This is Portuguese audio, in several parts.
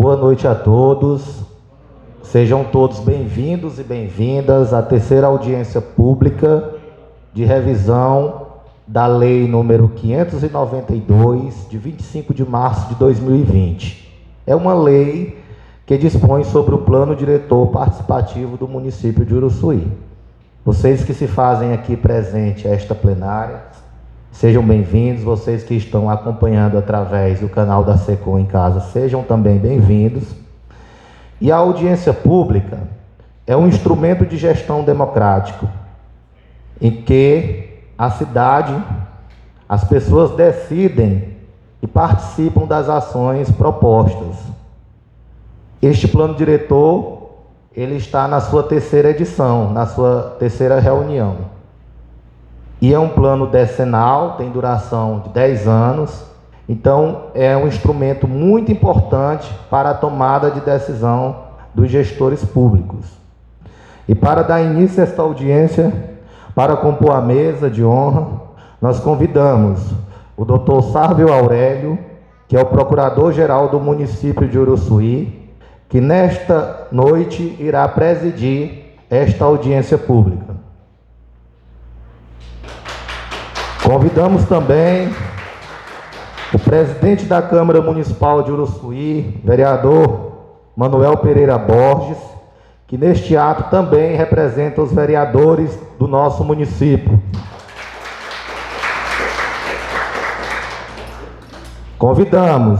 Boa noite a todos. Sejam todos bem-vindos e bem-vindas à terceira audiência pública de revisão da Lei número 592, de 25 de março de 2020. É uma lei que dispõe sobre o plano diretor participativo do município de Uruçuí. Vocês que se fazem aqui presente a esta plenária, sejam bem-vindos. Vocês que estão acompanhando através do canal da SECOM em casa, sejam também bem-vindos. E a audiência pública é um instrumento de gestão democrático, em que a cidade, as pessoas decidem e participam das ações propostas. Este plano diretor, ele está na sua terceira edição, na sua terceira reunião. E é um plano decenal, tem duração de 10 anos, então é um instrumento muito importante para a tomada de decisão dos gestores públicos. E para dar início a esta audiência, para compor a mesa de honra, nós convidamos o Dr. Sávio Aurélio, que é o Procurador-Geral do município de Uruçuí, que nesta noite irá presidir esta audiência pública. Convidamos também o presidente da Câmara Municipal de Uruçuí, vereador Manuel Pereira Borges, que neste ato também representa os vereadores do nosso município. Convidamos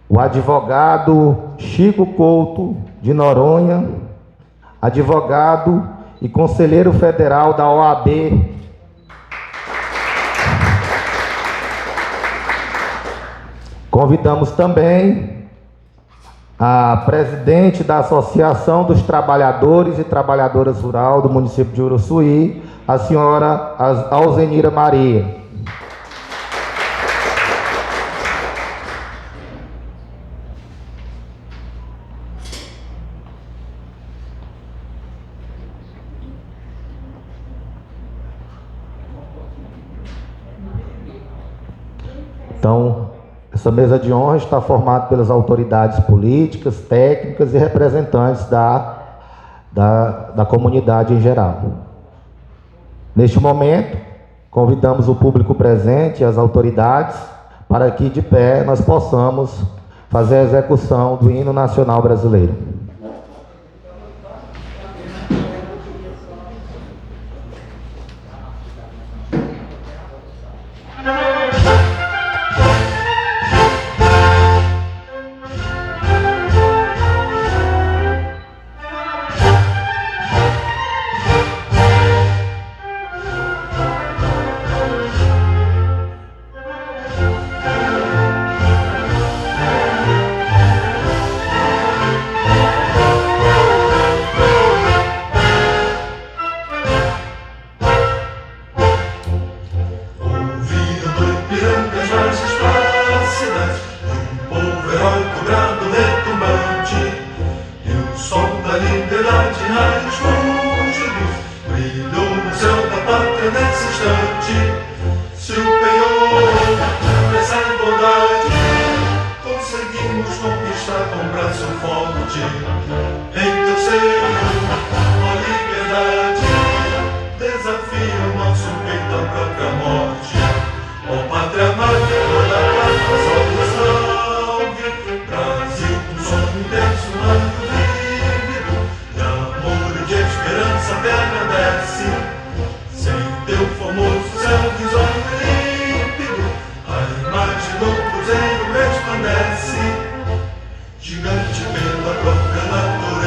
o advogado Chico Couto de Noronha, advogado e conselheiro federal da OAB. Convidamos também a presidente da Associação dos Trabalhadores e Trabalhadoras Rurais do município de Uruçuí, a senhora Alzenira Maria. Então, essa mesa de honra está formada pelas autoridades políticas, técnicas e representantes da comunidade em geral. Neste momento, convidamos o público presente e as autoridades para que, de pé, nós possamos fazer a execução do hino nacional brasileiro. Gigante pela própria natureza.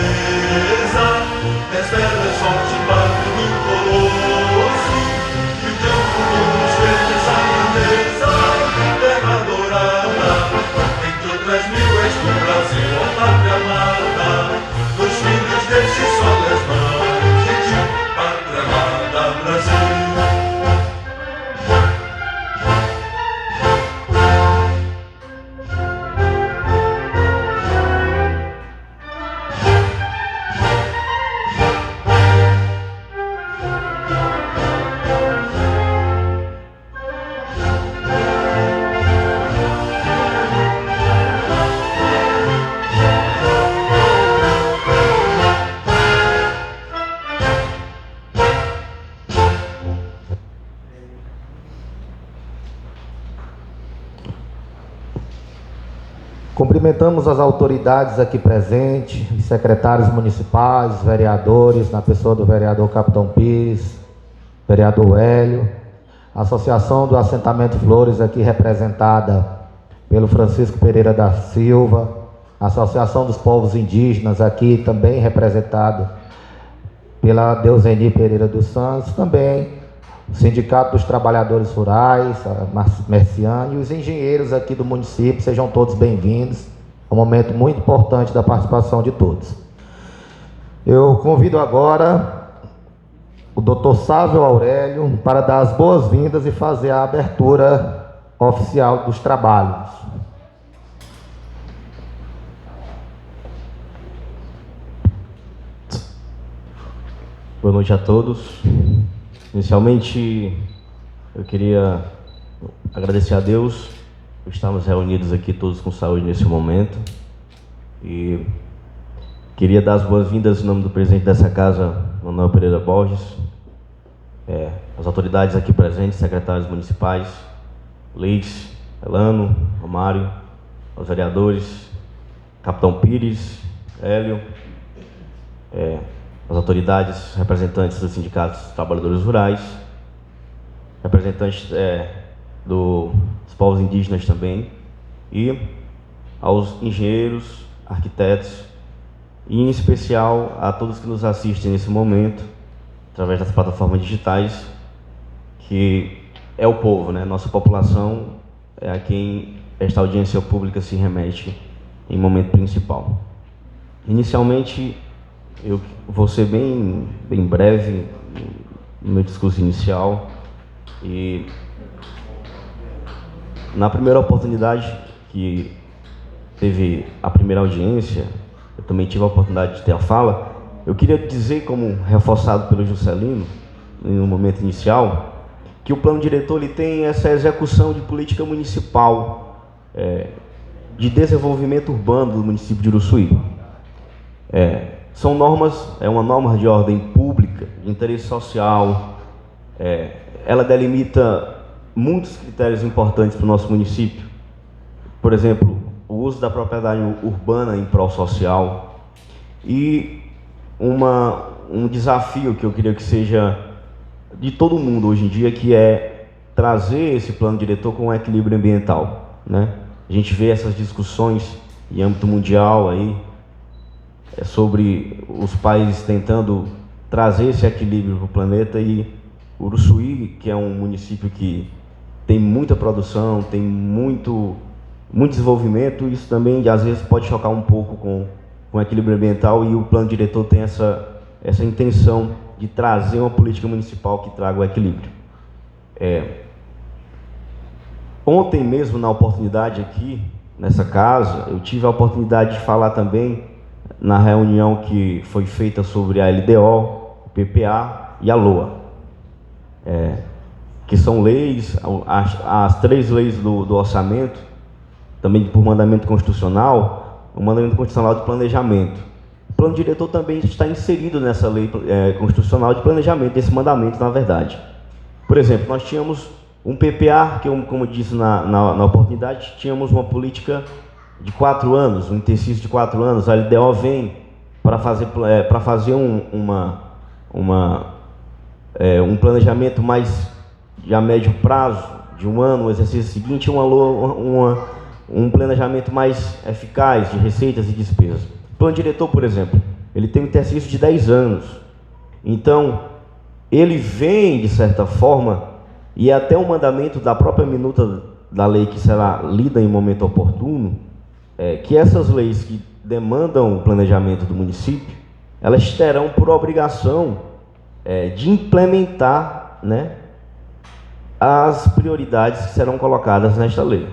Cumprimentamos as autoridades aqui presentes, os secretários municipais, vereadores, na pessoa do vereador Capitão Pires, vereador Hélio, a Associação do Assentamento Flores aqui representada pelo Francisco Pereira da Silva, a Associação dos Povos Indígenas aqui também representado pela Deuseni Pereira dos Santos, também o Sindicato dos Trabalhadores Rurais, a Merciane e os engenheiros aqui do município, sejam todos bem-vindos. É um momento muito importante da participação de todos. Eu convido agora o Dr. Sávio Aurélio para dar as boas-vindas e fazer a abertura oficial dos trabalhos. Boa noite a todos. Inicialmente, eu queria agradecer a Deus por estarmos reunidos aqui todos com saúde nesse momento. E queria dar as boas-vindas em nome do presidente dessa casa, Manuel Pereira Borges, as autoridades aqui presentes, secretários municipais, Leite, Elano, Romário, aos vereadores, Capitão Pires, Hélio, as autoridades, representantes dos sindicatos dos trabalhadores rurais, representantes dos povos indígenas também, e aos engenheiros, arquitetos, e em especial a todos que nos assistem nesse momento, através das plataformas digitais, que é o povo, né? Nossa população é a quem esta audiência pública se remete em momento principal. Inicialmente, eu vou ser bem breve no meu discurso inicial, e na primeira oportunidade que teve a primeira audiência, eu também tive a oportunidade de ter a fala. Eu queria dizer, como reforçado pelo Juscelino no momento inicial, que o plano diretor ele tem essa execução de política municipal de desenvolvimento urbano do município de Uruçuí. São normas, é uma norma de ordem pública, de interesse social, ela delimita muitos critérios importantes para o nosso município. Por exemplo, o uso da propriedade urbana em prol social, e um desafio que eu queria que seja de todo mundo hoje em dia, que é trazer esse plano diretor com um equilíbrio ambiental, né? A gente vê essas discussões em âmbito mundial aí, sobre os países tentando trazer esse equilíbrio para o planeta, e Uruçuí, que é um município que tem muita produção, tem muito desenvolvimento, isso também às vezes pode chocar um pouco com o equilíbrio ambiental, e o plano diretor tem essa intenção de trazer uma política municipal que traga o equilíbrio. Ontem mesmo, na oportunidade aqui, nessa casa, eu tive a oportunidade de falar também na reunião que foi feita sobre a LDO, o PPA e a LOA, que são leis, as 3 leis do orçamento, também por mandamento constitucional, o mandamento constitucional de planejamento. O plano diretor também está inserido nessa lei constitucional de planejamento, desse mandamento, na verdade. Por exemplo, nós tínhamos um PPA, que, como eu disse na oportunidade, tínhamos uma política de 4 anos, um exercício de 4 anos. A LDO vem para fazer um planejamento mais de a médio prazo, de 1 ano, o exercício seguinte, um planejamento mais eficaz de receitas e despesas. O plano diretor, por exemplo, ele tem um exercício de 10 anos. Então, ele vem, de certa forma, e é até um mandamento da própria minuta da lei que será lida em momento oportuno, que essas leis que demandam o planejamento do município, elas terão por obrigação de implementar, né, as prioridades que serão colocadas nesta lei.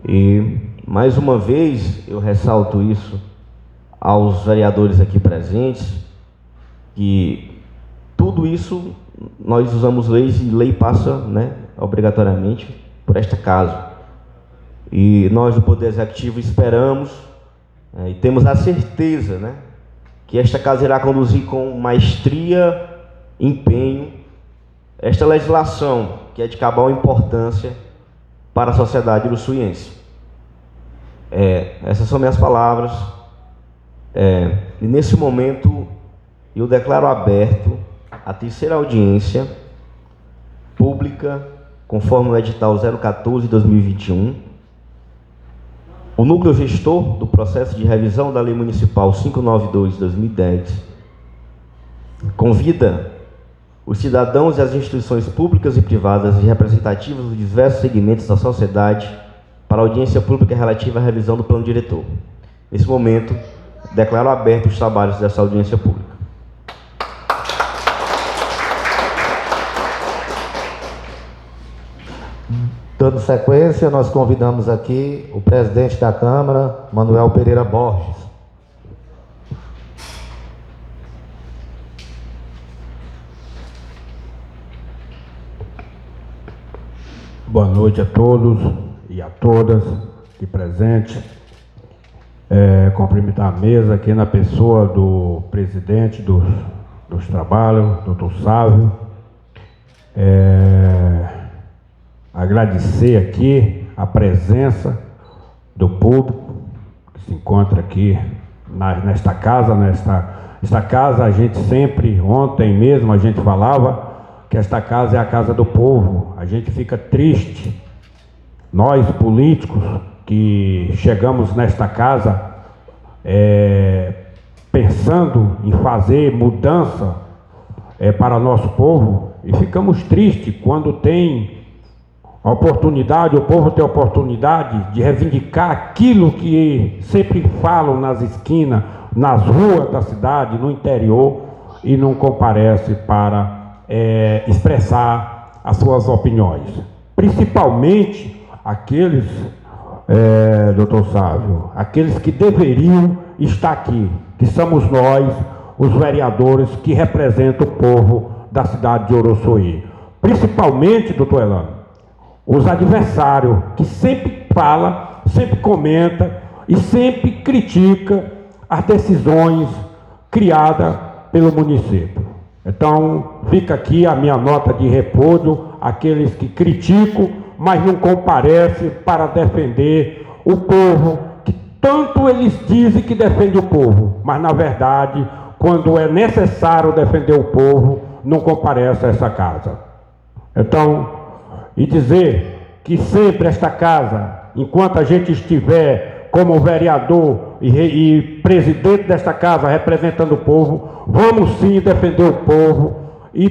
E, mais uma vez, eu ressalto isso aos vereadores aqui presentes, que tudo isso, nós usamos leis, e lei passa, né, obrigatoriamente por esta casa. E nós do Poder Executivo esperamos e temos a certeza, né, que esta casa irá conduzir com maestria, empenho, esta legislação que é de cabal importância para a sociedade uruçuiense. Essas são minhas palavras. E nesse momento eu declaro aberto a terceira audiência pública, conforme o edital 014/2021. O núcleo gestor do processo de revisão da Lei Municipal 592/2010 convida os cidadãos e as instituições públicas e privadas e representativas dos diversos segmentos da sociedade para a audiência pública relativa à revisão do plano diretor. Nesse momento, declaro aberto os trabalhos dessa audiência pública. Dando sequência, nós convidamos aqui o presidente da Câmara, Manuel Pereira Borges. Boa noite a todos e a todas aqui presentes. Cumprimentar a mesa aqui na pessoa do presidente dos trabalhos, doutor Sávio. Agradecer aqui a presença do público que se encontra aqui nesta casa. Esta casa a gente sempre, ontem mesmo a gente falava que esta casa é a casa do povo. A gente fica triste, nós políticos que chegamos nesta casa pensando em fazer mudança para nosso povo, e ficamos tristes quando tem a oportunidade, o povo tem a oportunidade de reivindicar aquilo que sempre falam nas esquinas, nas ruas da cidade, no interior, e não comparece para expressar as suas opiniões. Principalmente aqueles, doutor Sávio, aqueles que deveriam estar aqui, que somos nós, os vereadores que representam o povo da cidade de Uruçuí. Principalmente, doutor Elano, os adversários, que sempre fala, sempre comenta e sempre critica as decisões criadas pelo município. Então, fica aqui a minha nota de repúdio àqueles que criticam, mas não comparecem para defender o povo, que tanto eles dizem que defende o povo, mas na verdade, quando é necessário defender o povo, não comparece a essa casa. Então, e dizer que sempre esta casa, enquanto a gente estiver como vereador e presidente desta casa representando o povo, vamos sim defender o povo e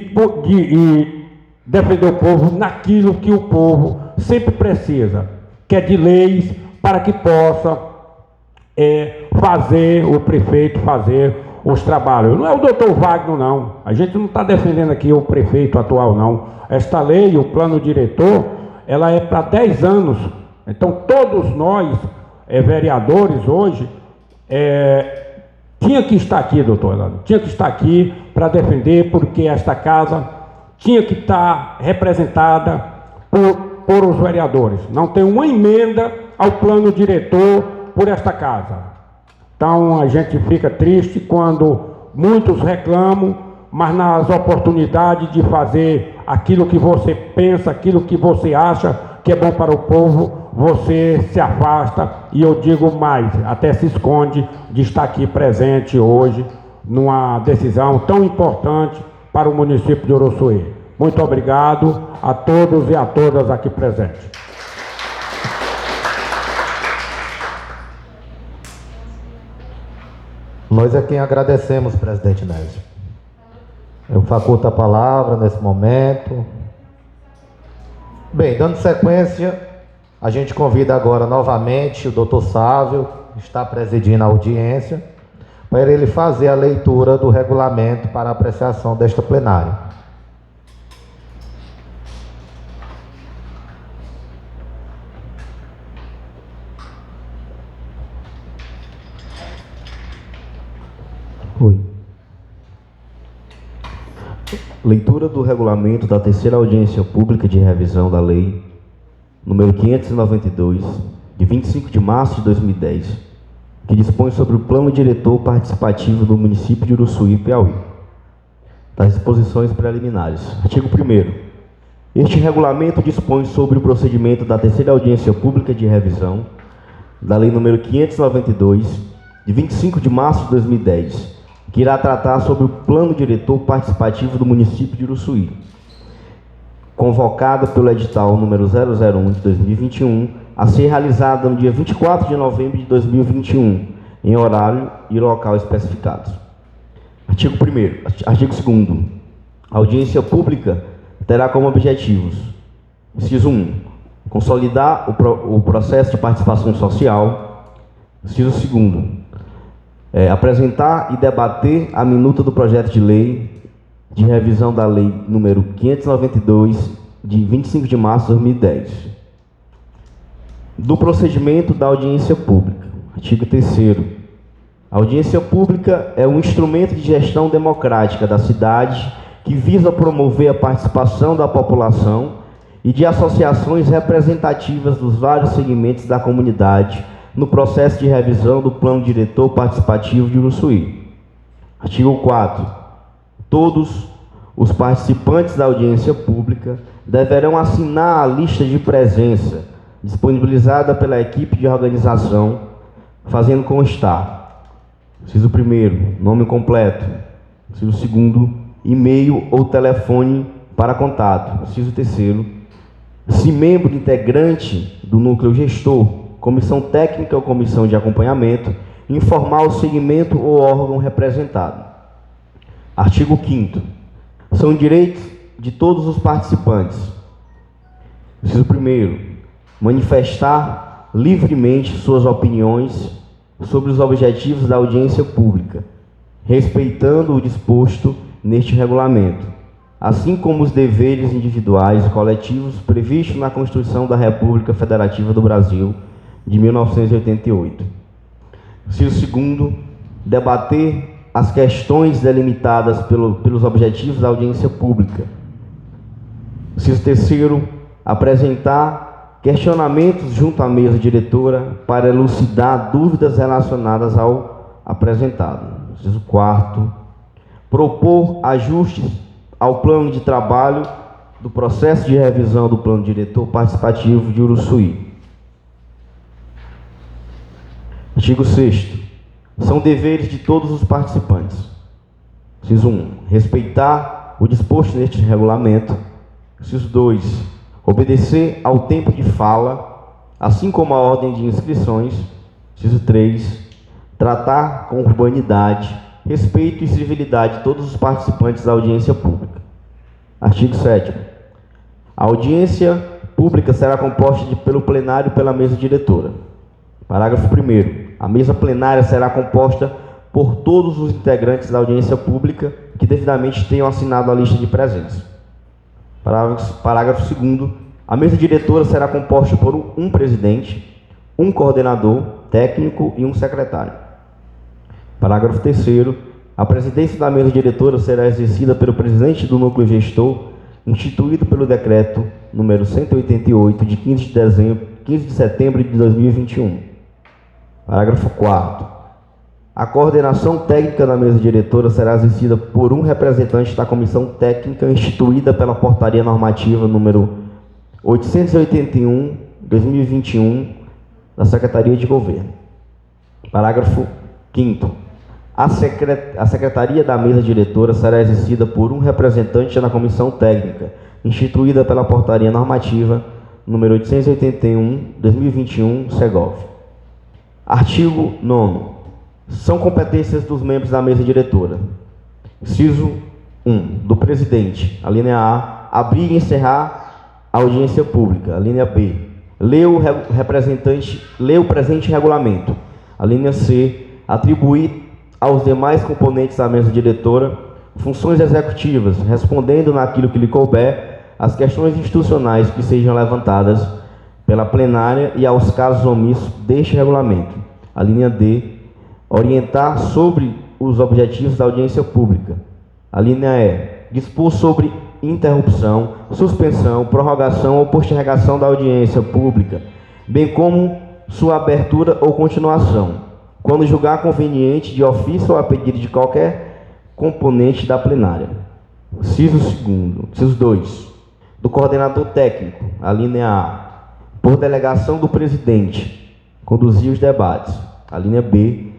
defender o povo naquilo que o povo sempre precisa, que é de leis para que possa fazer o prefeito fazer os trabalhos. Não é o doutor Wagner, não. A gente não está defendendo aqui o prefeito atual, não. Esta lei, o plano diretor, ela é para 10 anos. Então, todos nós, vereadores, hoje, tinha que estar aqui, doutor Elano, tinha que estar aqui para defender, porque esta casa tinha que estar representada por os vereadores. Não tem uma emenda ao plano diretor por esta casa. Então, a gente fica triste quando muitos reclamam, mas nas oportunidades de fazer aquilo que você pensa, aquilo que você acha que é bom para o povo, você se afasta, e eu digo mais, até se esconde de estar aqui presente hoje numa decisão tão importante para o município de Uruçuí. Muito obrigado a todos e a todas aqui presentes. Nós é quem agradecemos, presidente Nésio. Eu faculto a palavra nesse momento. Bem, dando sequência, a gente convida agora novamente o doutor Sávio, que está presidindo a audiência, para ele fazer a leitura do regulamento para apreciação desta plenária. Leitura do regulamento da terceira audiência pública de revisão da lei número 592, de 25 de março de 2010, que dispõe sobre o plano diretor participativo do município de Uruçuí, Piauí. Das disposições preliminares. Artigo 1º. Este regulamento dispõe sobre o procedimento da terceira audiência pública de revisão da Lei nº 592, de 25 de março de 2010, que irá tratar sobre o Plano Diretor Participativo do município de Uruçuí, convocada pelo edital número 001 de 2021, a ser realizada no dia 24 de novembro de 2021, em horário e local especificados. Artigo 2º. A audiência pública terá como objetivos: inciso 1, consolidar o processo de participação social. Inciso 2º, apresentar e debater a minuta do projeto de lei de revisão da Lei número 592, de 25 de março de 2010. Do procedimento da audiência pública. Artigo 3º. A audiência pública é um instrumento de gestão democrática da cidade que visa promover a participação da população e de associações representativas dos vários segmentos da comunidade no processo de revisão do Plano Diretor Participativo de Uruçuí. Artigo 4º. Todos os participantes da audiência pública deverão assinar a lista de presença disponibilizada pela equipe de organização, fazendo constar: inciso 1º, nome completo; inciso 2º, e-mail ou telefone para contato; inciso 3º, se membro integrante do núcleo gestor, comissão técnica ou comissão de acompanhamento, informar o segmento ou órgão representado. Artigo 5º. São direitos de todos os participantes: inciso 1º, manifestar livremente suas opiniões sobre os objetivos da audiência pública, respeitando o disposto neste regulamento, assim como os deveres individuais e coletivos previstos na Constituição da República Federativa do Brasil de 1988. Inciso 2º, debater as questões delimitadas pelos objetivos da audiência pública. Inciso 3º, apresentar questionamentos junto à mesa diretora para elucidar dúvidas relacionadas ao apresentado. Inciso 4º, propor ajustes ao plano de trabalho do processo de revisão do Plano Diretor Participativo de Uruçuí. Artigo 6º. São deveres de todos os participantes: inciso 1, respeitar o disposto neste regulamento; inciso 2, obedecer ao tempo de fala, assim como a ordem de inscrições; inciso 3, tratar com urbanidade, respeito e civilidade todos os participantes da audiência pública. Artigo 7º. A audiência pública será composta pelo plenário e pela mesa diretora. Parágrafo 1º. A mesa plenária será composta por todos os integrantes da audiência pública que devidamente tenham assinado a lista de presença. Parágrafo 2º. A mesa diretora será composta por um presidente, um coordenador técnico e um secretário. Parágrafo 3º. A presidência da mesa diretora será exercida pelo presidente do núcleo gestor, instituído pelo decreto número 188, de 15 de setembro de 2021. Parágrafo 4º. A coordenação técnica da mesa diretora será exercida por um representante da comissão técnica instituída pela portaria normativa número 881/2021 da Secretaria de Governo. Parágrafo 5º. A secretaria da mesa diretora será exercida por um representante da comissão técnica instituída pela portaria normativa número 881/2021, Segov. Artigo 9º. São competências dos membros da mesa diretora: inciso 1, do presidente, a linha A, abrir e encerrar a audiência pública; a linha B, ler o presente regulamento; a linha C, atribuir aos demais componentes da mesa diretora funções executivas, respondendo naquilo que lhe couber às questões institucionais que sejam levantadas pela plenária e aos casos omissos deste regulamento. A linha D, orientar sobre os objetivos da audiência pública. A linha E, dispor sobre interrupção, suspensão, prorrogação ou postergação da audiência pública, bem como sua abertura ou continuação, quando julgar conveniente, de ofício ou a pedido de qualquer componente da plenária. Inciso 2, do coordenador técnico, a linha A, por delegação do presidente, conduzir os debates. A linha B,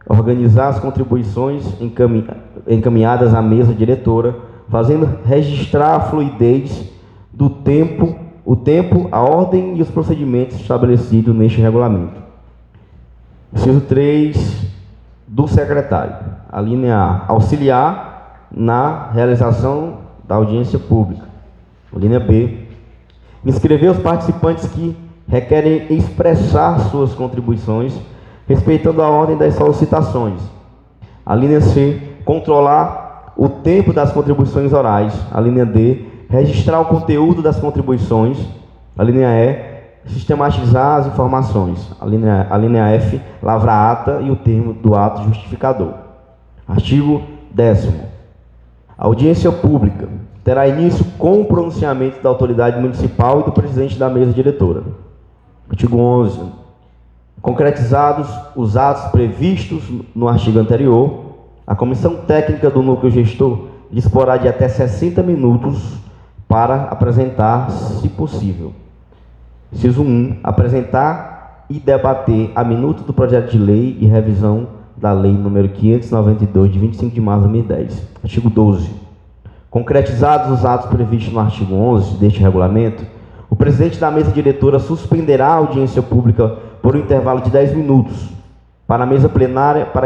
organizar as contribuições encaminhadas à mesa diretora, fazendo registrar a fluidez do tempo, a ordem e os procedimentos estabelecidos neste regulamento. Inciso 3, do secretário. A linha A, auxiliar na realização da audiência pública. A linha B, inscrever os participantes que requerem expressar suas contribuições, respeitando a ordem das solicitações. A linha C, controlar o tempo das contribuições orais. A linha D, registrar o conteúdo das contribuições. A linha E, sistematizar as informações. A linha F, lavrar a ata e o termo do ato justificador. Artigo 10º. A audiência pública terá início com o pronunciamento da autoridade municipal e do presidente da mesa diretora. Artigo 11. Concretizados os atos previstos no artigo anterior, a comissão técnica do núcleo gestor disporá de até 60 minutos para apresentar, se possível. Inciso 1. Apresentar e debater a minuta do projeto de lei e revisão da lei número 592, de 25 de março de 2010. Artigo 12. Concretizados os atos previstos no artigo 11 deste regulamento, o presidente da mesa diretora suspenderá a audiência pública por um intervalo de 10 minutos para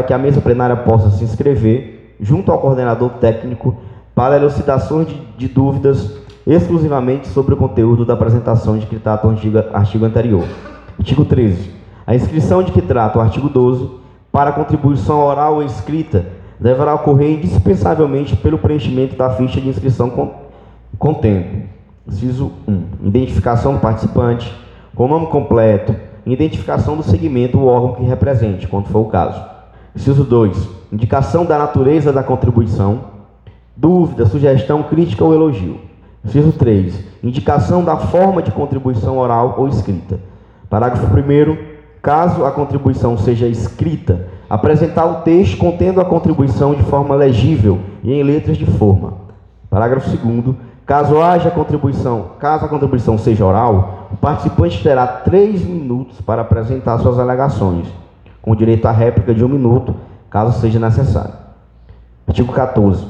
que a mesa plenária possa se inscrever junto ao coordenador técnico para elucidações de dúvidas exclusivamente sobre o conteúdo da apresentação de que trata o artigo anterior. Artigo 13. A inscrição de que trata o artigo 12 para contribuição oral ou escrita deverá ocorrer indispensavelmente pelo preenchimento da ficha de inscrição contendo: inciso 1. Identificação do participante, com o nome completo, identificação do segmento ou órgão que represente, quando for o caso. Inciso 2. Indicação da natureza da contribuição, dúvida, sugestão, crítica ou elogio. Inciso 3. Indicação da forma de contribuição oral ou escrita. Parágrafo 1º. Caso a contribuição seja escrita, apresentar o texto contendo a contribuição de forma legível e em letras de forma. Parágrafo 2º. Caso a contribuição seja oral, o participante terá 3 minutos para apresentar suas alegações, com direito à réplica de 1 minuto, caso seja necessário. Artigo 14.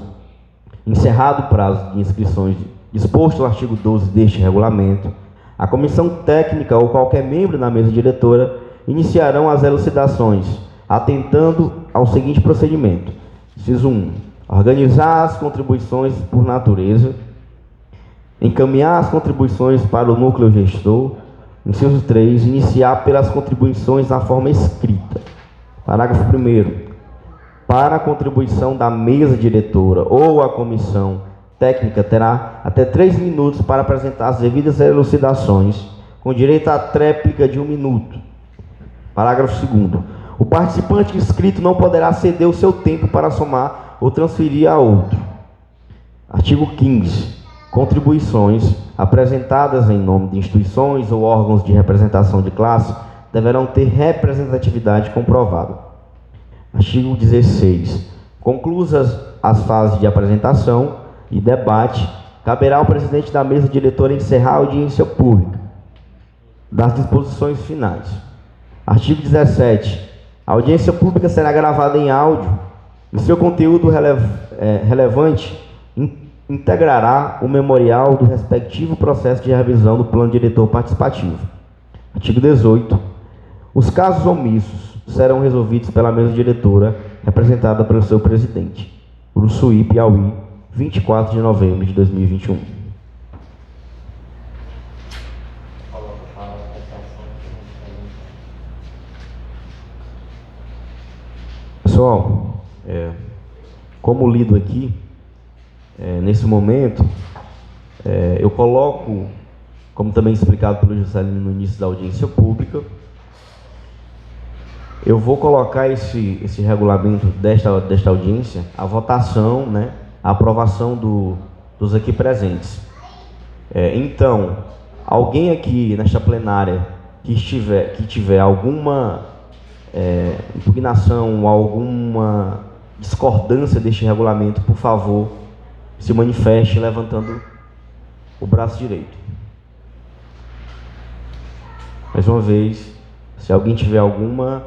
Encerrado o prazo de inscrições disposto no artigo 12 deste regulamento, a comissão técnica ou qualquer membro da mesa diretora iniciarão as elucidações, atentando ao seguinte procedimento. Inciso 1. Organizar as contribuições por natureza, encaminhar as contribuições para o núcleo gestor. Inciso 3. Iniciar pelas contribuições na forma escrita. Parágrafo 1º. Para a contribuição da mesa diretora ou a comissão técnica terá até 3 minutos para apresentar as devidas elucidações, com direito à tréplica de 1 minuto. Parágrafo 2º. O participante inscrito não poderá ceder o seu tempo para somar ou transferir a outro. Artigo 15. Contribuições apresentadas em nome de instituições ou órgãos de representação de classe deverão ter representatividade comprovada. Artigo 16. Conclusas as fases de apresentação e debate, caberá ao presidente da mesa diretora encerrar a audiência pública. Das disposições finais. Artigo 17. A audiência pública será gravada em áudio e seu conteúdo relevante integrará o memorial do respectivo processo de revisão do plano diretor participativo. Artigo 18. Os casos omissos serão resolvidos pela mesa diretora, representada pelo seu presidente. Uruçuí, Piauí, 24 de novembro de 2021. Pessoal, como lido aqui, nesse momento, eu coloco, como também explicado pelo Juscelino no início da audiência pública, eu vou colocar esse regulamento desta audiência, a votação, né, a aprovação dos aqui presentes. Então, alguém aqui nesta plenária que tiver alguma impugnação, alguma discordância deste regulamento, por favor, se manifeste levantando o braço direito. Mais uma vez, Se alguém tiver alguma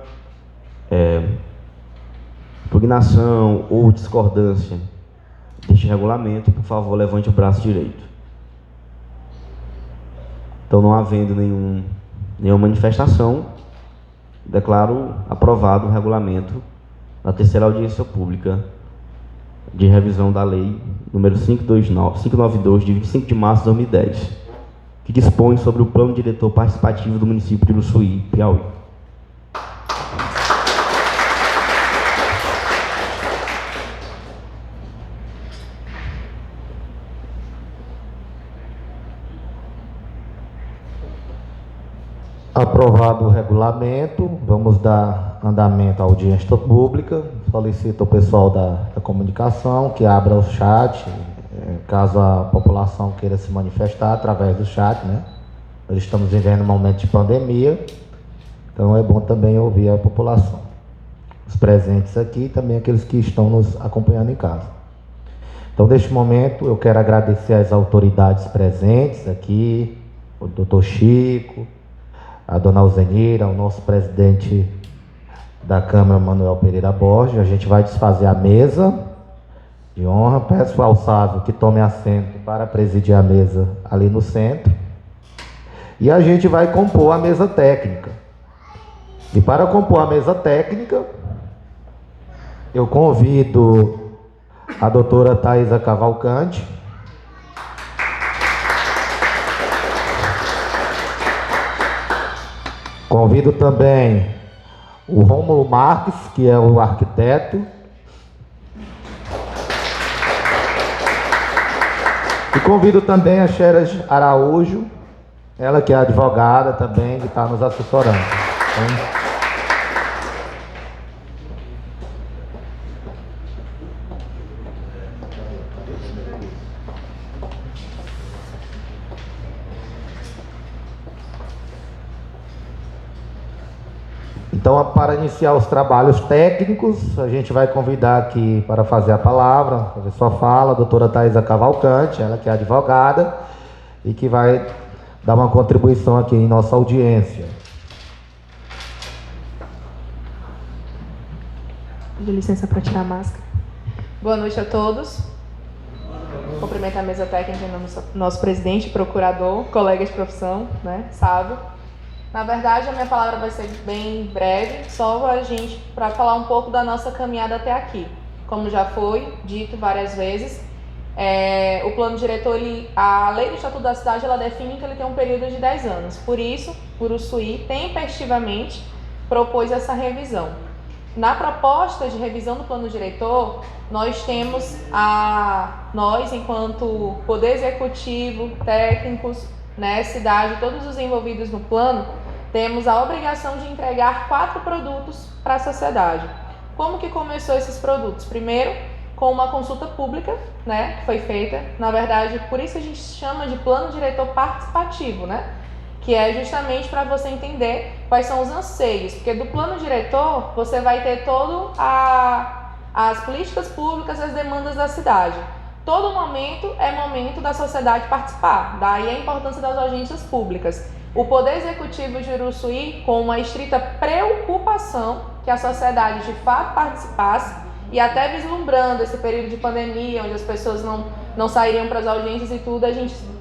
impugnação ou discordância deste regulamento, por favor, levante o braço direito. Então, não havendo nenhuma manifestação, declaro aprovado o regulamento da terceira audiência pública de revisão da lei número 592, de 25 de março de 2010, que dispõe sobre o plano diretor participativo do município de Uruçuí, Piauí. Aprovado o regulamento, vamos dar andamento à audiência pública. Solicito ao pessoal da comunicação que abra o chat, caso a população queira se manifestar através do chat, né? Nós estamos vivendo um momento de pandemia, então é bom também ouvir a população. Os presentes aqui e também aqueles que estão nos acompanhando em casa. Então, neste momento, eu quero agradecer às autoridades presentes aqui, o doutor Chico, a dona Alzenira, o nosso presidente da Câmara, Manuel Pereira Borges. A gente vai desfazer a mesa de honra. Peço ao Sávio que tome assento para presidir a mesa ali no centro. E a gente vai compor a mesa técnica. E para compor a mesa técnica, eu convido a doutora Thaisa Cavalcante, convido também o Rômulo Marques, que é o arquiteto. E convido também a Xeras Araújo, ela que é advogada também, que está nos assessorando. Então, para iniciar os trabalhos técnicos, a gente vai convidar aqui para fazer a palavra, fazer sua fala, a doutora Thaisa Cavalcante, ela que é advogada e que vai dar uma contribuição aqui em nossa audiência. De licença para tirar a máscara. Boa noite a todos. Cumprimento a mesa técnica em nome do nosso presidente, procurador, colega de profissão, né, Sávio. Na verdade, a minha palavra vai ser bem breve, só para falar um pouco da nossa caminhada até aqui. Como já foi dito várias vezes, o plano diretor, a lei do Estatuto da Cidade, ela define que ele tem um período de 10 anos. Por isso, o Uruçuí tempestivamente propôs essa revisão. Na proposta de revisão do plano diretor, nós temos nós, enquanto Poder Executivo, técnicos, né, cidade, todos os envolvidos no plano, temos a obrigação de entregar 4 produtos para a sociedade. Como que começou esses produtos? Primeiro, com uma consulta pública, né, que foi feita, na verdade, por isso a gente chama de plano diretor participativo, né, que é justamente para você entender quais são os anseios, porque do plano diretor você vai ter todo as políticas públicas, as demandas da cidade. Todo momento é momento da sociedade participar, daí a importância das audiências públicas. O Poder Executivo de Uruçuí, com uma estrita preocupação que a sociedade de fato participasse, e até vislumbrando esse período de pandemia, onde as pessoas não sairiam para as audiências e tudo,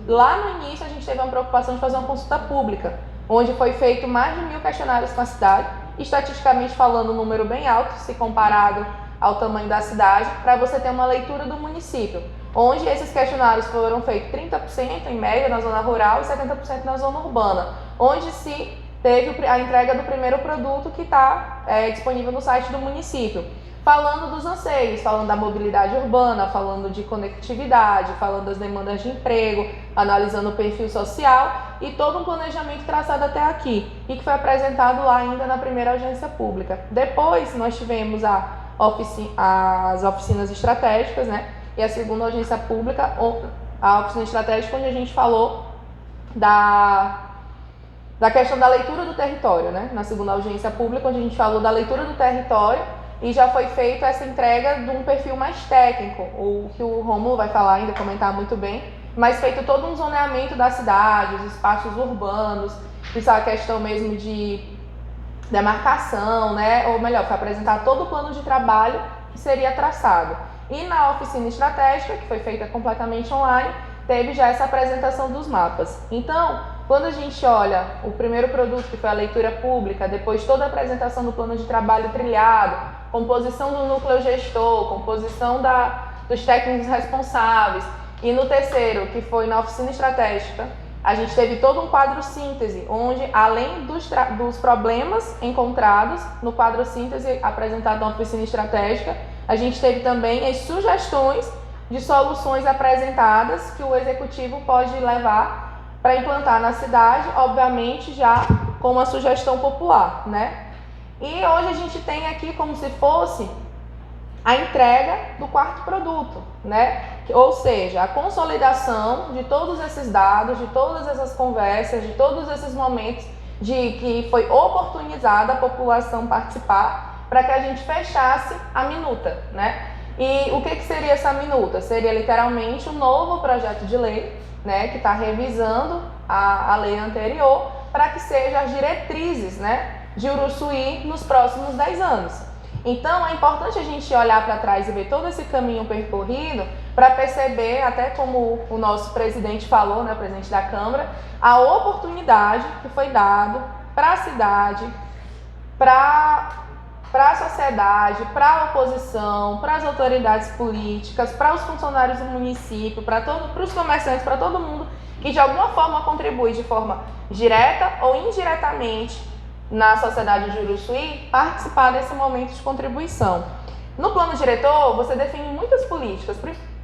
lá no início a gente teve uma preocupação de fazer uma consulta pública, onde foi feito mais de 1.000 questionários com a cidade, estatisticamente falando um número bem alto, se comparado ao tamanho da cidade, para você ter uma leitura do município, onde esses questionários foram feitos 30% em média na zona rural e 70% na zona urbana, onde se teve a entrega do primeiro produto que está disponível no site do município, falando dos anseios, falando da mobilidade urbana, falando de conectividade, falando das demandas de emprego, analisando o perfil social e todo um planejamento traçado até aqui e que foi apresentado lá ainda na primeira audiência pública. Depois nós tivemos as oficinas estratégicas, né? E a segunda audiência pública, a oficina estratégica, onde a gente falou da questão da leitura do território, né? Na segunda audiência pública, onde a gente falou da leitura do território e já foi feita essa entrega de um perfil mais técnico, o que o Rômulo vai falar ainda, comentar muito bem, mas feito todo um zoneamento da cidade, os espaços urbanos, isso é a questão mesmo de demarcação, né? Ou melhor, foi apresentar todo o plano de trabalho que seria traçado. E na oficina estratégica, que foi feita completamente online, teve já essa apresentação dos mapas. Então, quando a gente olha o primeiro produto, que foi a leitura pública, depois toda a apresentação do plano de trabalho trilhado, composição do núcleo gestor, composição dos técnicos responsáveis, e no terceiro, que foi na oficina estratégica, a gente teve todo um quadro síntese, onde, além dos problemas encontrados no quadro síntese apresentado na oficina estratégica, a gente teve também as sugestões de soluções apresentadas que o executivo pode levar para implantar na cidade, obviamente já com uma sugestão popular, né? E hoje a gente tem aqui como se fosse a entrega do quarto produto, né? Ou seja, a consolidação de todos esses dados, de todas essas conversas, de todos esses momentos de que foi oportunizada a população participar para que a gente fechasse a minuta, né? E o que seria essa minuta? Seria literalmente um novo projeto de lei, né, que está revisando a lei anterior para que sejam as diretrizes, né, de Uruçuí nos próximos 10 anos. Então, é importante a gente olhar para trás e ver todo esse caminho percorrido para perceber, até como o nosso presidente falou, né, o presidente da Câmara, a oportunidade que foi dada para a cidade, para a sociedade, para a oposição, para as autoridades políticas, para os funcionários do município, para os comerciantes, para todo mundo que de alguma forma contribui de forma direta ou indiretamente na sociedade de Uruçuí, participar desse momento de contribuição. No plano diretor, você define muitas políticas,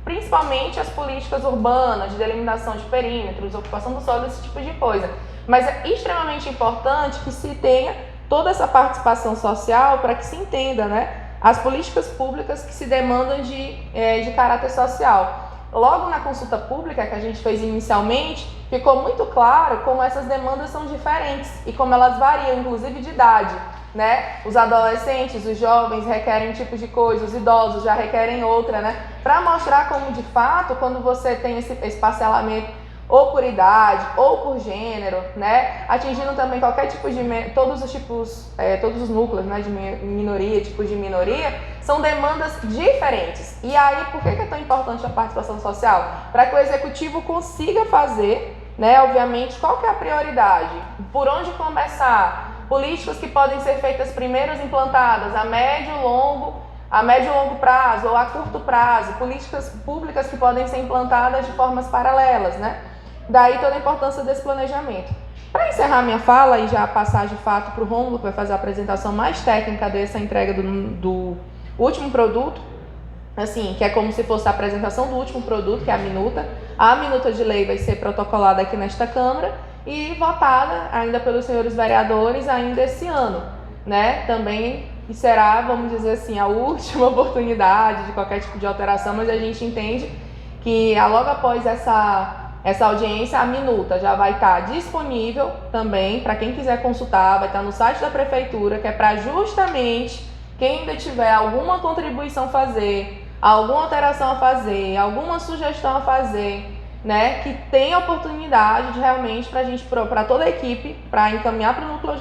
principalmente as políticas urbanas, de delimitação de perímetros, ocupação do solo, esse tipo de coisa. Mas é extremamente importante que se tenha toda essa participação social para que se entenda, né, as políticas públicas que se demandam de caráter social. Logo na consulta pública que a gente fez inicialmente, ficou muito claro como essas demandas são diferentes e como elas variam, inclusive de idade, né? Os adolescentes, os jovens requerem um tipo de coisa, os idosos já requerem outra, né? Para mostrar como, de fato, quando você tem esse parcelamento ou por idade, ou por gênero, né? Atingindo também qualquer tipo de... todos os núcleos, né, de minoria, tipos de minoria, são demandas diferentes. E aí, por que é tão importante a participação social? Para que o executivo consiga fazer, né, obviamente, qual que é a prioridade? Por onde começar? Políticas que podem ser feitas primeiras implantadas a médio e longo prazo ou a curto prazo, políticas públicas que podem ser implantadas de formas paralelas, né? Daí toda a importância desse planejamento. Para encerrar minha fala e já passar de fato para o Rômulo, que vai fazer a apresentação mais técnica dessa entrega do último produto, assim, que é como se fosse a apresentação do último produto, que é a minuta. A minuta de lei vai ser protocolada aqui nesta Câmara e votada ainda pelos senhores vereadores ainda esse ano, né? Também será, vamos dizer assim, a última oportunidade de qualquer tipo de alteração, mas a gente entende que logo após essa audiência, a minuta já vai estar disponível também para quem quiser consultar, vai estar no site da Prefeitura, que é para justamente quem ainda tiver alguma contribuição a fazer, alguma alteração a fazer, alguma sugestão a fazer, né, que tenha oportunidade de realmente para toda a equipe, para encaminhar para o núcleo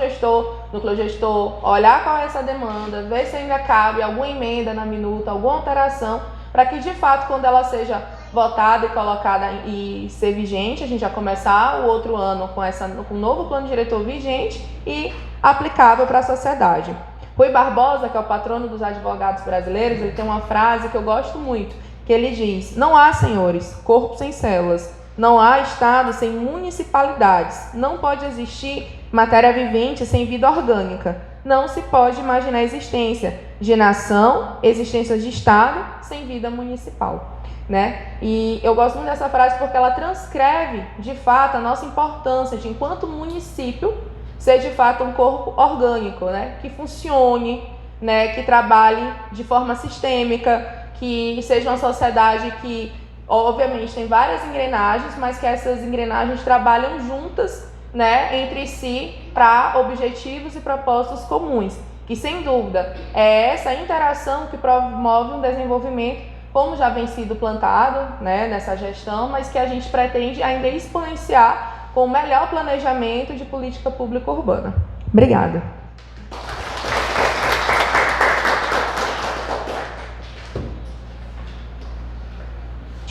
gestor, olhar qual é essa demanda, ver se ainda cabe alguma emenda na minuta, alguma alteração, para que de fato, quando ela seja votada e colocada e ser vigente, a gente já começar o outro ano com um novo plano diretor vigente e aplicável para a sociedade. Rui Barbosa, que é o patrono dos advogados brasileiros, ele tem uma frase que eu gosto muito, que ele diz: não há, senhores, corpo sem células, não há Estado sem municipalidades, não pode existir matéria vivente sem vida orgânica, não se pode imaginar a existência de nação, existência de Estado sem vida municipal. Né? E eu gosto muito dessa frase porque ela transcreve, de fato, a nossa importância de, enquanto município, ser de fato um corpo orgânico, né? Que funcione, né? Que trabalhe de forma sistêmica, que seja uma sociedade que, obviamente, tem várias engrenagens, mas que essas engrenagens trabalham juntas, né? Entre si para objetivos e propósitos comuns. Que, sem dúvida, é essa interação que promove um desenvolvimento, como já vem sido plantado, né, nessa gestão, mas que a gente pretende ainda exponenciar com o melhor planejamento de política pública urbana. Obrigada.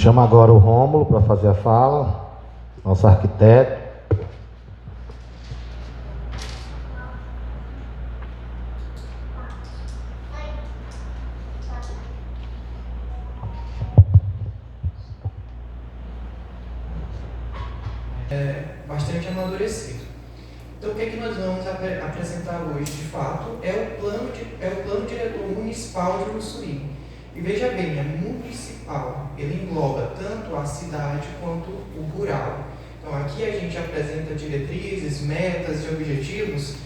Chama agora o Rômulo para fazer a fala, nosso arquiteto. Bastante amadurecido. Então, o que é que nós vamos apresentar hoje, de fato, é o plano diretor municipal de Uruçuí. E veja bem, é municipal, ele engloba tanto a cidade quanto o rural. Então, aqui a gente apresenta diretrizes, metas e objetivos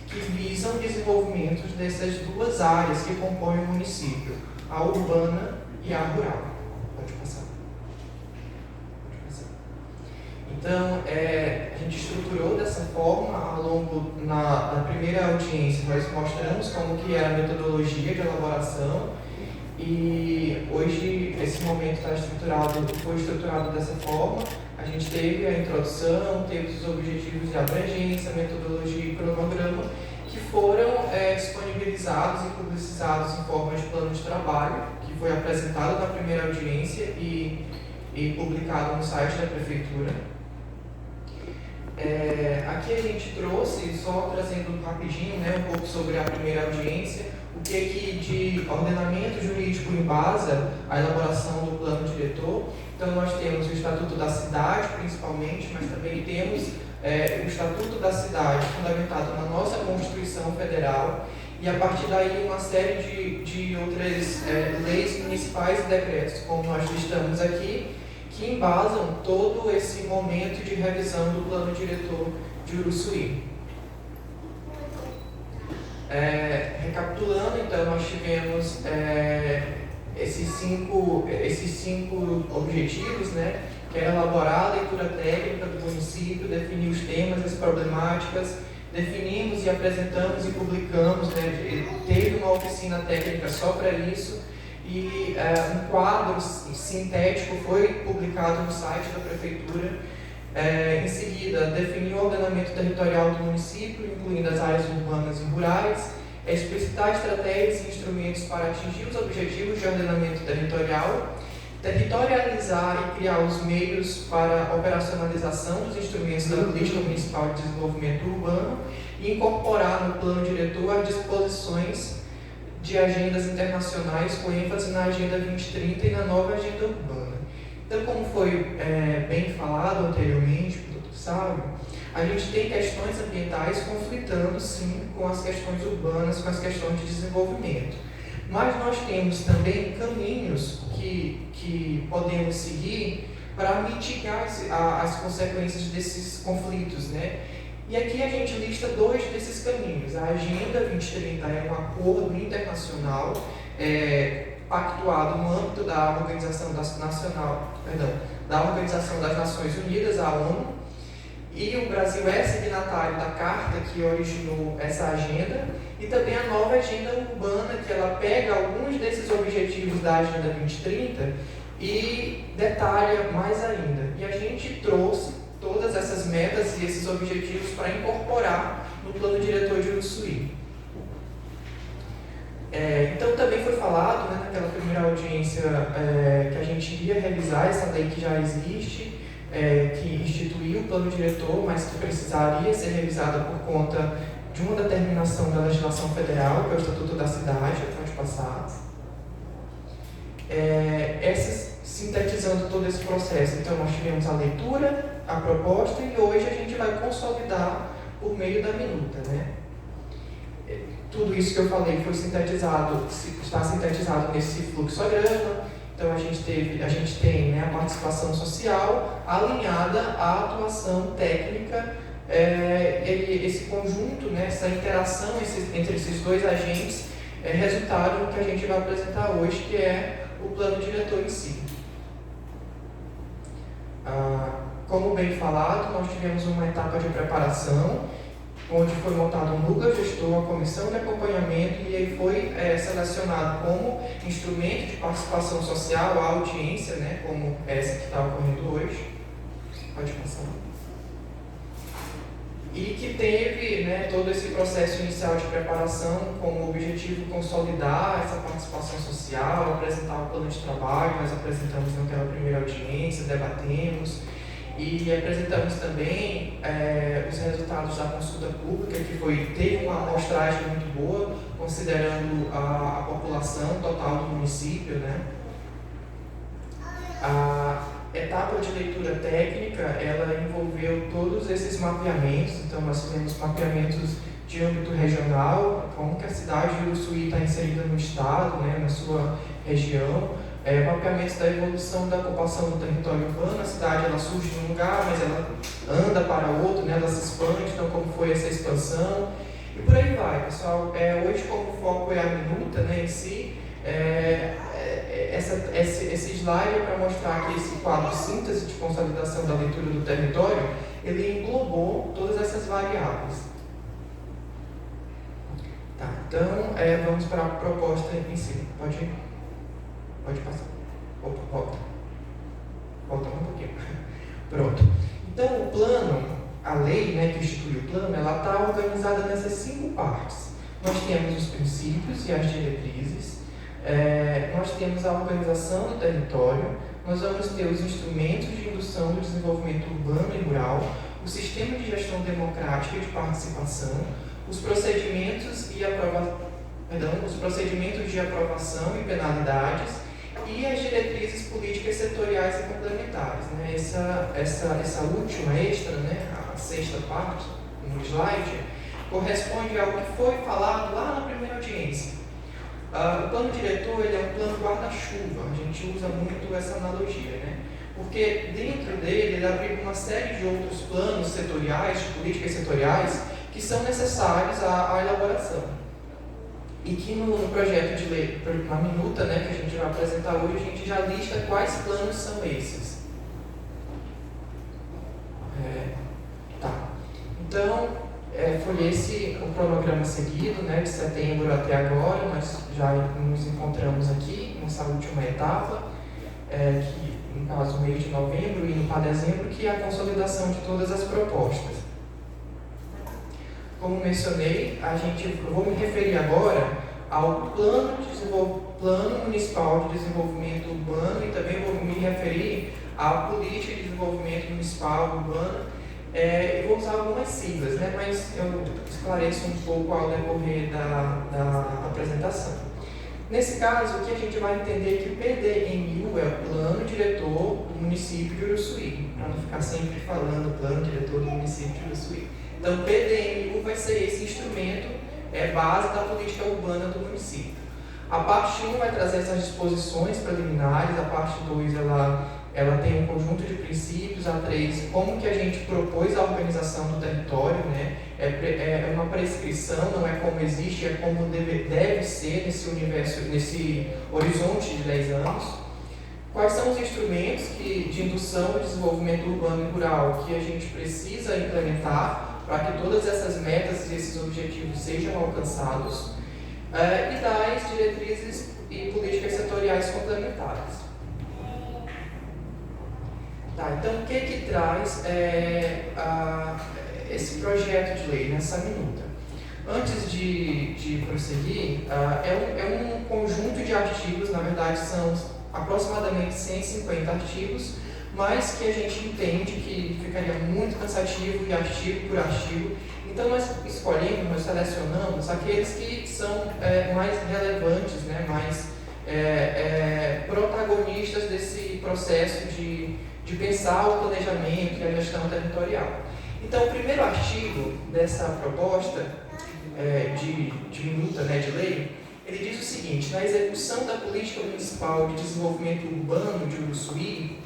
que visam o desenvolvimento dessas duas áreas que compõem o município, a urbana e a rural. Pode passar. Então, a gente estruturou dessa forma ao longo da primeira audiência. Nós mostramos como que é a metodologia de elaboração e hoje esse momento foi estruturado dessa forma. A gente teve a introdução, teve os objetivos de abrangência, metodologia e cronograma que foram disponibilizados e publicizados em forma de plano de trabalho, que foi apresentado na primeira audiência e publicado no site da Prefeitura. Aqui a gente trouxe, só trazendo rapidinho, um pouco sobre a primeira audiência, o que de ordenamento jurídico embasa a elaboração do plano diretor. Então nós temos o Estatuto da Cidade, principalmente, mas também temos o Estatuto da Cidade, fundamentado na nossa Constituição Federal, e a partir daí uma série de outras leis municipais e decretos, como nós listamos aqui, que embasam todo esse momento de revisão do plano diretor de Uruçuí. Recapitulando, então, nós tivemos esses cinco objetivos, que era elaborar a leitura técnica do município, definir os temas, as problemáticas, definimos e apresentamos e publicamos, teve uma oficina técnica só para isso, e um quadro sintético foi publicado no site da Prefeitura. Em seguida, definir o ordenamento territorial do município, incluindo as áreas urbanas e rurais, explicitar estratégias e instrumentos para atingir os objetivos de ordenamento territorial, territorializar e criar os meios para a operacionalização dos instrumentos da Política Municipal de Desenvolvimento Urbano e incorporar no plano diretor as disposições de agendas internacionais com ênfase na Agenda 2030 e na nova Agenda Urbana. Então, como foi bem falado anteriormente pelo Dr. Sábio, a gente tem questões ambientais conflitando, sim, com as questões urbanas, com as questões de desenvolvimento. Mas nós temos também caminhos que podemos seguir para mitigar as consequências desses conflitos, E aqui a gente lista dois desses caminhos. A Agenda 2030 é um acordo internacional pactuado no âmbito da Organização das Nações Unidas, a ONU, e o Brasil é signatário da carta que originou essa agenda, e também a nova Agenda Urbana, que ela pega alguns desses objetivos da Agenda 2030 e detalha mais ainda. E a gente trouxe todas essas metas e esses objetivos para incorporar no plano diretor de Uruçuí. Então também foi falado naquela primeira audiência que a gente iria revisar essa lei que já existe, que instituiu o plano diretor, mas que precisaria ser revisada por conta de uma determinação da legislação federal, que é o Estatuto da Cidade, pode passar. Sintetizando todo esse processo, então nós tivemos a leitura, a proposta, e hoje a gente vai consolidar por meio da minuta, Tudo isso que eu falei foi sintetizado, está sintetizado nesse fluxograma. Então a gente tem a participação social alinhada à atuação técnica, esse conjunto, essa interação entre esses dois agentes resultaram no que a gente vai apresentar hoje, que é o plano diretor em si. Como bem falado, nós tivemos uma etapa de preparação, onde foi montado um núcleo gestor, a comissão de acompanhamento, e aí foi selecionado como instrumento de participação social a audiência, como essa que está ocorrendo hoje. Pode passar. e que teve, né, todo esse processo inicial de preparação com o objetivo de consolidar essa participação social, apresentar o plano de trabalho. Nós apresentamos naquela primeira audiência, debatemos e apresentamos também os resultados da consulta pública, que teve uma amostragem muito boa, considerando a população total do município, né? A etapa de leitura técnica, ela envolveu todos esses mapeamentos. Então nós fizemos mapeamentos de âmbito regional, como que a cidade de Uruçuí está inserida no estado, né, na sua região, mapeamentos da evolução da ocupação do território urbano. A cidade, ela surge num lugar, mas ela anda para outro, né, ela se expande. Então como foi essa expansão e por aí vai, pessoal. Hoje, como o foco é a minuta, né, em si, esse slide é para mostrar que esse quadro de síntese de consolidação da leitura do território, ele englobou todas essas variáveis. Tá, então, vamos para a proposta em si. Pode passar. Opa, volta. Volta um pouquinho. Pronto. Então, o plano, a lei, né, que institui o plano, ela está organizada nessas 5 partes. Nós temos os princípios e as diretrizes. Nós temos a organização do território, nós vamos ter os instrumentos de indução do desenvolvimento urbano e rural, o sistema de gestão democrática e de participação, os procedimentos de aprovação e penalidades e as diretrizes políticas setoriais e complementares. Né? Essa última extra, né, a 6ª parte, no slide, corresponde ao que foi falado lá na primeira audiência. O plano diretor, ele é um plano guarda-chuva. A gente usa muito essa analogia, né? Porque dentro dele, ele abriga uma série de outros planos setoriais, de políticas setoriais, que são necessários à elaboração. E que no projeto de lei, na minuta, né, que a gente vai apresentar hoje, a gente já lista quais planos são esses. Então, foi esse o cronograma seguido, né, de setembro até agora. Nós já nos encontramos aqui nessa última etapa, que no caso mês de novembro, indo para dezembro, que é a consolidação de todas as propostas. Como mencionei, eu vou me referir agora ao plano municipal de desenvolvimento urbano e também vou me referir à política de desenvolvimento municipal urbano. Eu vou usar algumas siglas, né, mas eu esclareço um pouco ao decorrer da apresentação. Nesse caso, o que a gente vai entender que o PDMU é o Plano Diretor do Município de Uruçuí, para não ficar sempre falando Plano Diretor do Município de Uruçuí. Então, o PDMU vai ser esse instrumento base da política urbana do município. A parte 1 vai trazer essas disposições preliminares, a parte 2 ela tem um conjunto de princípios, a 3, como que a gente propôs a organização do território, né? É uma prescrição, não é como existe, é como deve ser nesse universo, nesse horizonte de 10 anos. Quais são os instrumentos de indução e desenvolvimento urbano e rural que a gente precisa implementar para que todas essas metas e esses objetivos sejam alcançados, e das diretrizes e políticas setoriais complementares. Tá, então, o que traz esse projeto de lei nessa minuta? Antes de prosseguir, é um conjunto de artigos, na verdade são aproximadamente 150 artigos, mas que a gente entende que ficaria muito cansativo e artigo por artigo. Então nós selecionamos aqueles que são mais relevantes, né, mais protagonistas desse processo de pensar o planejamento e a gestão territorial. Então, o primeiro artigo dessa proposta de minuta, né, de lei, ele diz o seguinte: na execução da Política Municipal de Desenvolvimento Urbano de Uruçuí,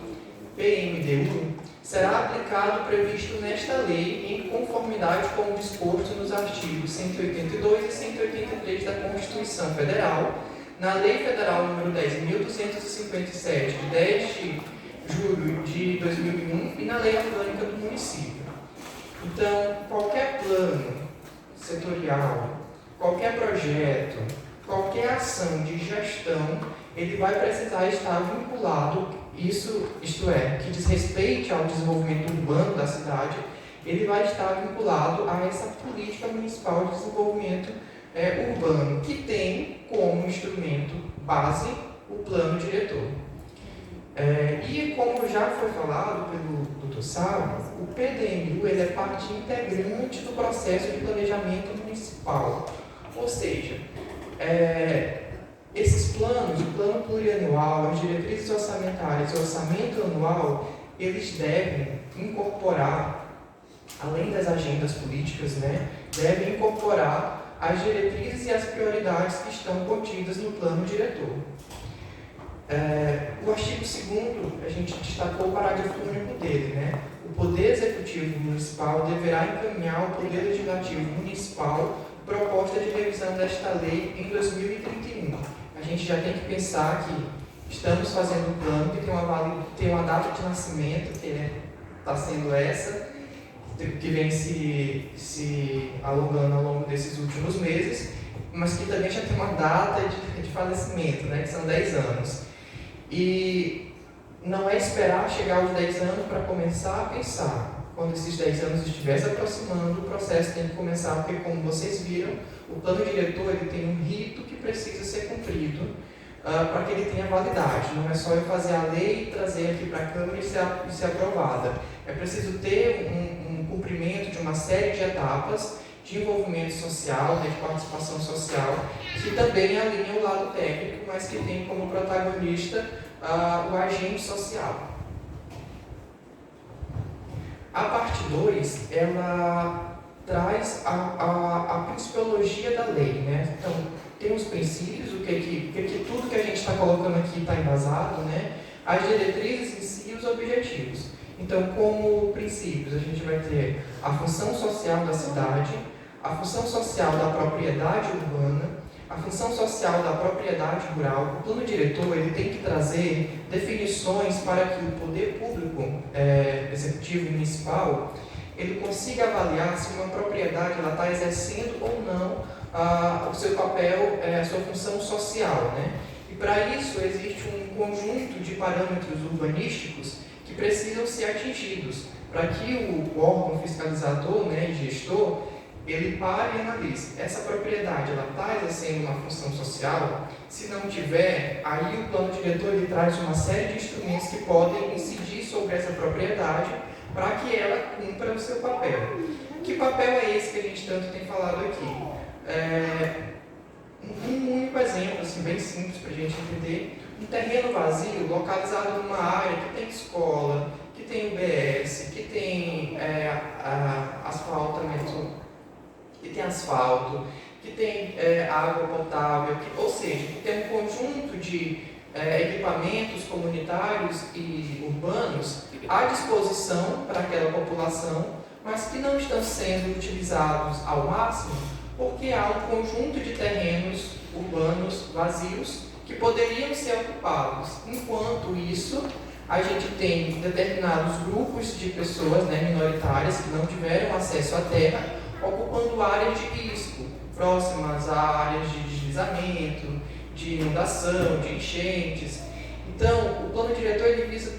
PMDU, será aplicado o previsto nesta lei em conformidade com o disposto nos artigos 182 e 183 da Constituição Federal, na Lei Federal nº 10.257, de 10 de julho de 2001, e na Lei Orgânica do Município. Então, qualquer plano setorial, qualquer projeto, qualquer ação de gestão, ele vai precisar estar vinculado, isto é, que diz respeite ao desenvolvimento urbano da cidade, ele vai estar vinculado a essa política municipal de desenvolvimento urbano, que tem como instrumento base o plano diretor. E como já foi falado pelo Dr. Sábio, o PDMU ele é parte integrante do processo de planejamento municipal. Ou seja, esses planos, o plano plurianual, as diretrizes orçamentárias e o orçamento anual, eles devem incorporar, além das agendas políticas, devem incorporar as diretrizes e as prioridades que estão contidas no plano diretor. O artigo 2º, a gente destacou o parágrafo único dele, O Poder Executivo Municipal deverá encaminhar ao Poder Legislativo Municipal proposta de revisão desta lei em 2031. A gente já tem que pensar que estamos fazendo um plano que tem uma data de nascimento, que está sendo essa, que vem se alongando ao longo desses últimos meses, mas que também já tem uma data de falecimento, que são 10 anos. E não é esperar chegar aos 10 anos para começar a pensar. Quando esses 10 anos estiver se aproximando, o processo tem que começar, porque, como vocês viram, o plano diretor ele tem um rito que precisa ser cumprido para que ele tenha validade. Não é só eu fazer a lei, trazer aqui para a Câmara e ser aprovada. É preciso ter um cumprimento de uma série de etapas de envolvimento social, de participação social, que também alinha o lado técnico, mas que tem como protagonista o agente social. A parte 2, ela traz a principiologia da lei, Então, tem os princípios, o que tudo que a gente está colocando aqui está embasado, As diretrizes em si e os objetivos. Então, como princípios, a gente vai ter a função social da cidade, a função social da propriedade urbana, a função social da propriedade rural. O plano diretor ele tem que trazer definições para que o poder público executivo municipal ele consiga avaliar se uma propriedade está exercendo ou não o seu papel, a sua função social. E para isso existe um conjunto de parâmetros urbanísticos que precisam ser atingidos para que o órgão fiscalizador e gestor ele pare e analise. Essa propriedade está exercendo uma função social? Se não tiver, aí o plano diretor ele traz uma série de instrumentos que podem incidir sobre essa propriedade para que ela cumpra o seu papel. Que papel é esse que a gente tanto tem falado aqui? Um único exemplo, assim, bem simples para a gente entender: um terreno vazio localizado numa área que tem escola, que tem UBS, que tem asfalto, que tem água potável, ou seja, que tem um conjunto de equipamentos comunitários e urbanos à disposição para aquela população, mas que não estão sendo utilizados ao máximo, porque há um conjunto de terrenos urbanos vazios que poderiam ser ocupados. Enquanto isso, a gente tem determinados grupos de pessoas minoritárias que não tiveram acesso à terra, ocupando áreas de risco, próximas a áreas de deslizamento, de inundação, de enchentes. Então, o plano diretor ele visa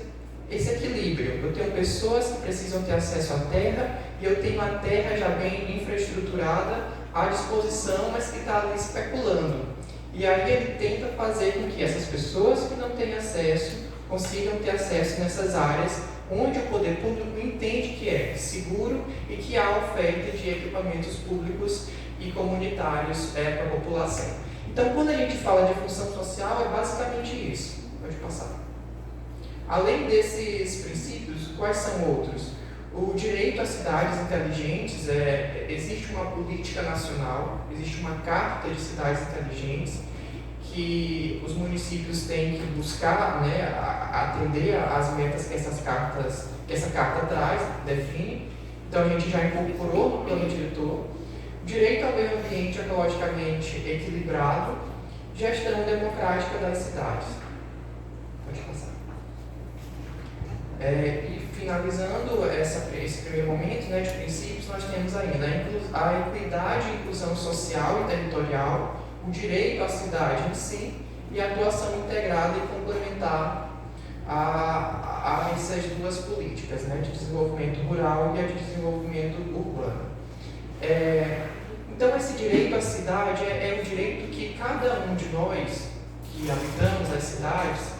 esse equilíbrio. Eu tenho pessoas que precisam ter acesso à terra e eu tenho a terra já bem infraestruturada à disposição, mas que está ali especulando. E aí ele tenta fazer com que essas pessoas que não têm acesso consigam ter acesso nessas áreas onde o poder público entende que é seguro e que há oferta de equipamentos públicos e comunitários para a população. Então, quando a gente fala de função social, é basicamente isso. Pode passar. Além desses princípios, quais são outros? O direito às cidades inteligentes, existe uma política nacional, existe uma carta de cidades inteligentes que os municípios têm que buscar atender às metas que essa carta traz, define. Então a gente já incorporou no plano diretor. Direito ao meio ambiente ecologicamente equilibrado, gestão democrática das cidades. Pode passar. E finalizando esse primeiro momento de princípios, nós temos ainda a equidade e inclusão social e territorial, o direito à cidade em si e a atuação integrada e complementar a essas duas políticas, né, de desenvolvimento rural e a de desenvolvimento urbano. Então, esse direito à cidade é um direito que cada um de nós que habitamos as cidades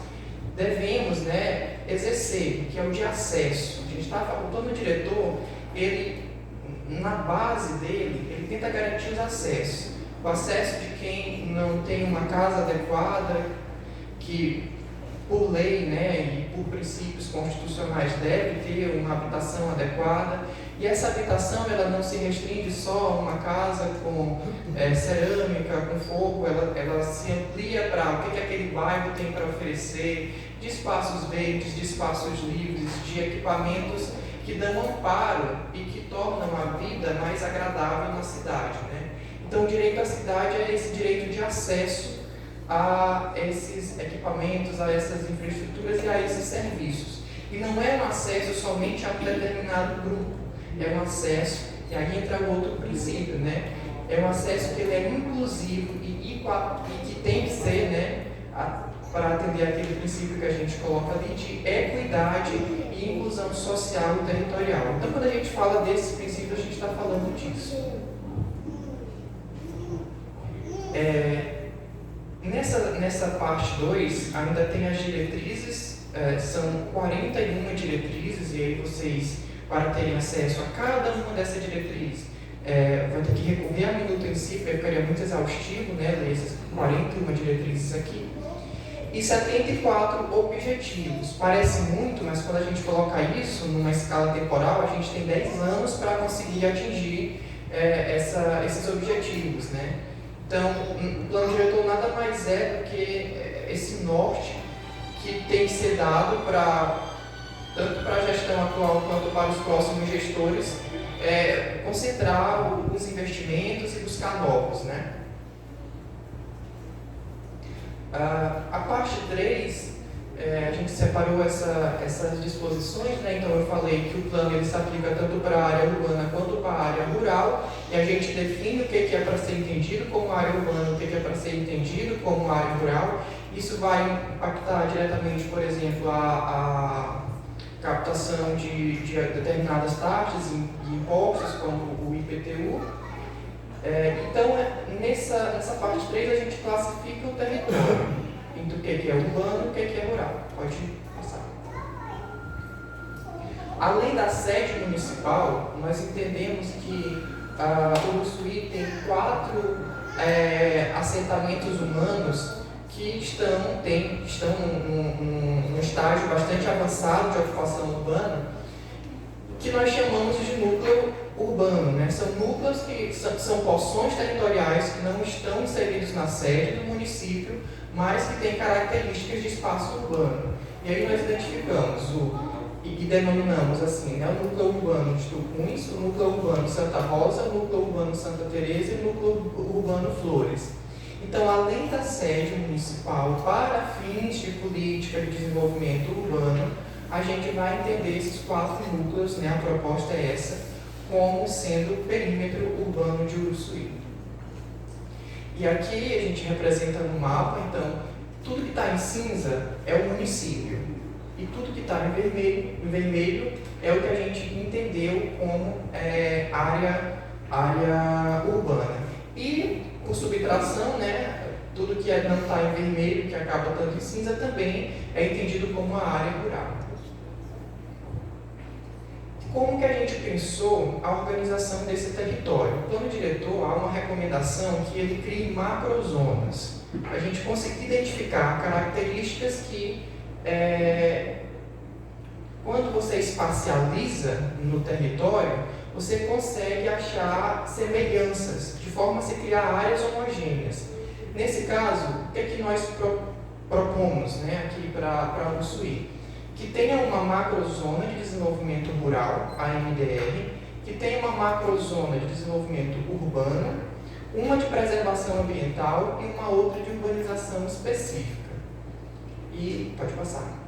devemos, né, exercer, que é o de acesso. O plano diretor, ele, na base dele, ele tenta garantir os acessos. O acesso de quem não tem uma casa adequada, que por lei, né, e por princípios constitucionais deve ter uma habitação adequada, e essa habitação ela não se restringe só a uma casa com cerâmica, com fogo, ela se amplia para o que aquele bairro tem para oferecer, de espaços verdes, de espaços livres, de equipamentos que dão amparo e que tornam a vida mais agradável na cidade, né? Então, o direito à cidade é esse direito de acesso a esses equipamentos, a essas infraestruturas e a esses serviços. E não é um acesso somente a um determinado grupo, é um acesso, e aí entra o outro princípio, né? É um acesso que ele é inclusivo e que tem que ser, né, para atender aquele princípio que a gente coloca ali de equidade e inclusão social e territorial. Então, quando a gente fala desse princípio, a gente está falando disso. Nessa parte 2, ainda tem as diretrizes, são 41 diretrizes, e aí vocês, para terem acesso a cada uma dessas diretrizes, vai ter que recorrer a minuto em si, porque ficaria muito exaustivo, né, ler essas 41 diretrizes aqui. E 74 objetivos. Parece muito, mas quando a gente coloca isso numa escala temporal, a gente tem 10 anos para conseguir atingir esses objetivos, né? Então, o plano diretor nada mais é do que esse norte que tem que ser dado tanto para a gestão atual quanto para os próximos gestores, concentrar os investimentos e buscar novos, né? A parte 3, a gente separou essas disposições, né? Então eu falei que o plano ele se aplica tanto para a área urbana quanto para a área rural, e a gente define o que é para ser entendido como área urbana, o que é para ser entendido como área rural. Isso vai impactar diretamente, por exemplo, a captação de determinadas taxas e impostos, como o IPTU. Então, nessa parte 3, a gente classifica o território entre o que é urbano e o que é rural. Pode passar. Além da sede municipal, nós entendemos que o Uruçuí tem 4 assentamentos humanos que estão num estágio bastante avançado de ocupação urbana, que nós chamamos de núcleo urbano, né? São núcleos que são porções territoriais que não estão inseridos na sede do município, mas que têm características de espaço urbano. E aí nós identificamos e denominamos assim, né, o núcleo urbano de Tucuns, o núcleo urbano Santa Rosa, o núcleo urbano Santa Teresa e o núcleo urbano Flores. Então, além da sede municipal, para fins de política de desenvolvimento urbano, a gente vai entender esses 4 núcleos, né, a proposta é essa, como sendo o perímetro urbano de Uruçuí. E aqui a gente representa no mapa, então, tudo que está em cinza é o município, e tudo que está em vermelho é o que a gente entendeu como área urbana. E, por subtração, né, tudo que não está em vermelho, que acaba tanto em cinza, também é entendido como uma área rural. Como que a gente pensou a organização desse território? No plano diretor há uma recomendação que ele crie macrozonas. A gente conseguir identificar características que, quando você espacializa no território, você consegue achar semelhanças, de forma a se criar áreas homogêneas. Nesse caso, o que é que nós propomos, né, aqui para Uruçuí? Que tenha uma macrozona de desenvolvimento rural, a MDR, que tenha uma macrozona de desenvolvimento urbano, uma de preservação ambiental e uma outra de urbanização específica. E pode passar.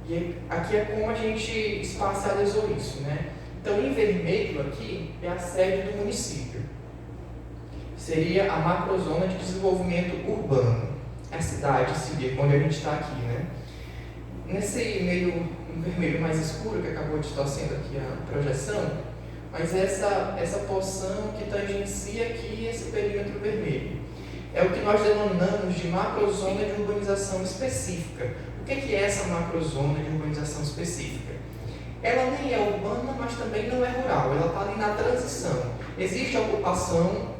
E aqui é como a gente espacializou isso, né? Então, em vermelho aqui é a sede do município. Seria a macrozona de desenvolvimento urbano, a cidade civil, onde a gente está aqui, né? nesse meio vermelho mais escuro que acabou distorcendo aqui a projeção, mas essa porção que tangencia aqui esse perímetro vermelho. É o que nós denominamos de macrozona de urbanização específica. O que é essa macrozona de urbanização específica? Ela nem é urbana, mas também não é rural, ela está ali na transição. Existe a ocupação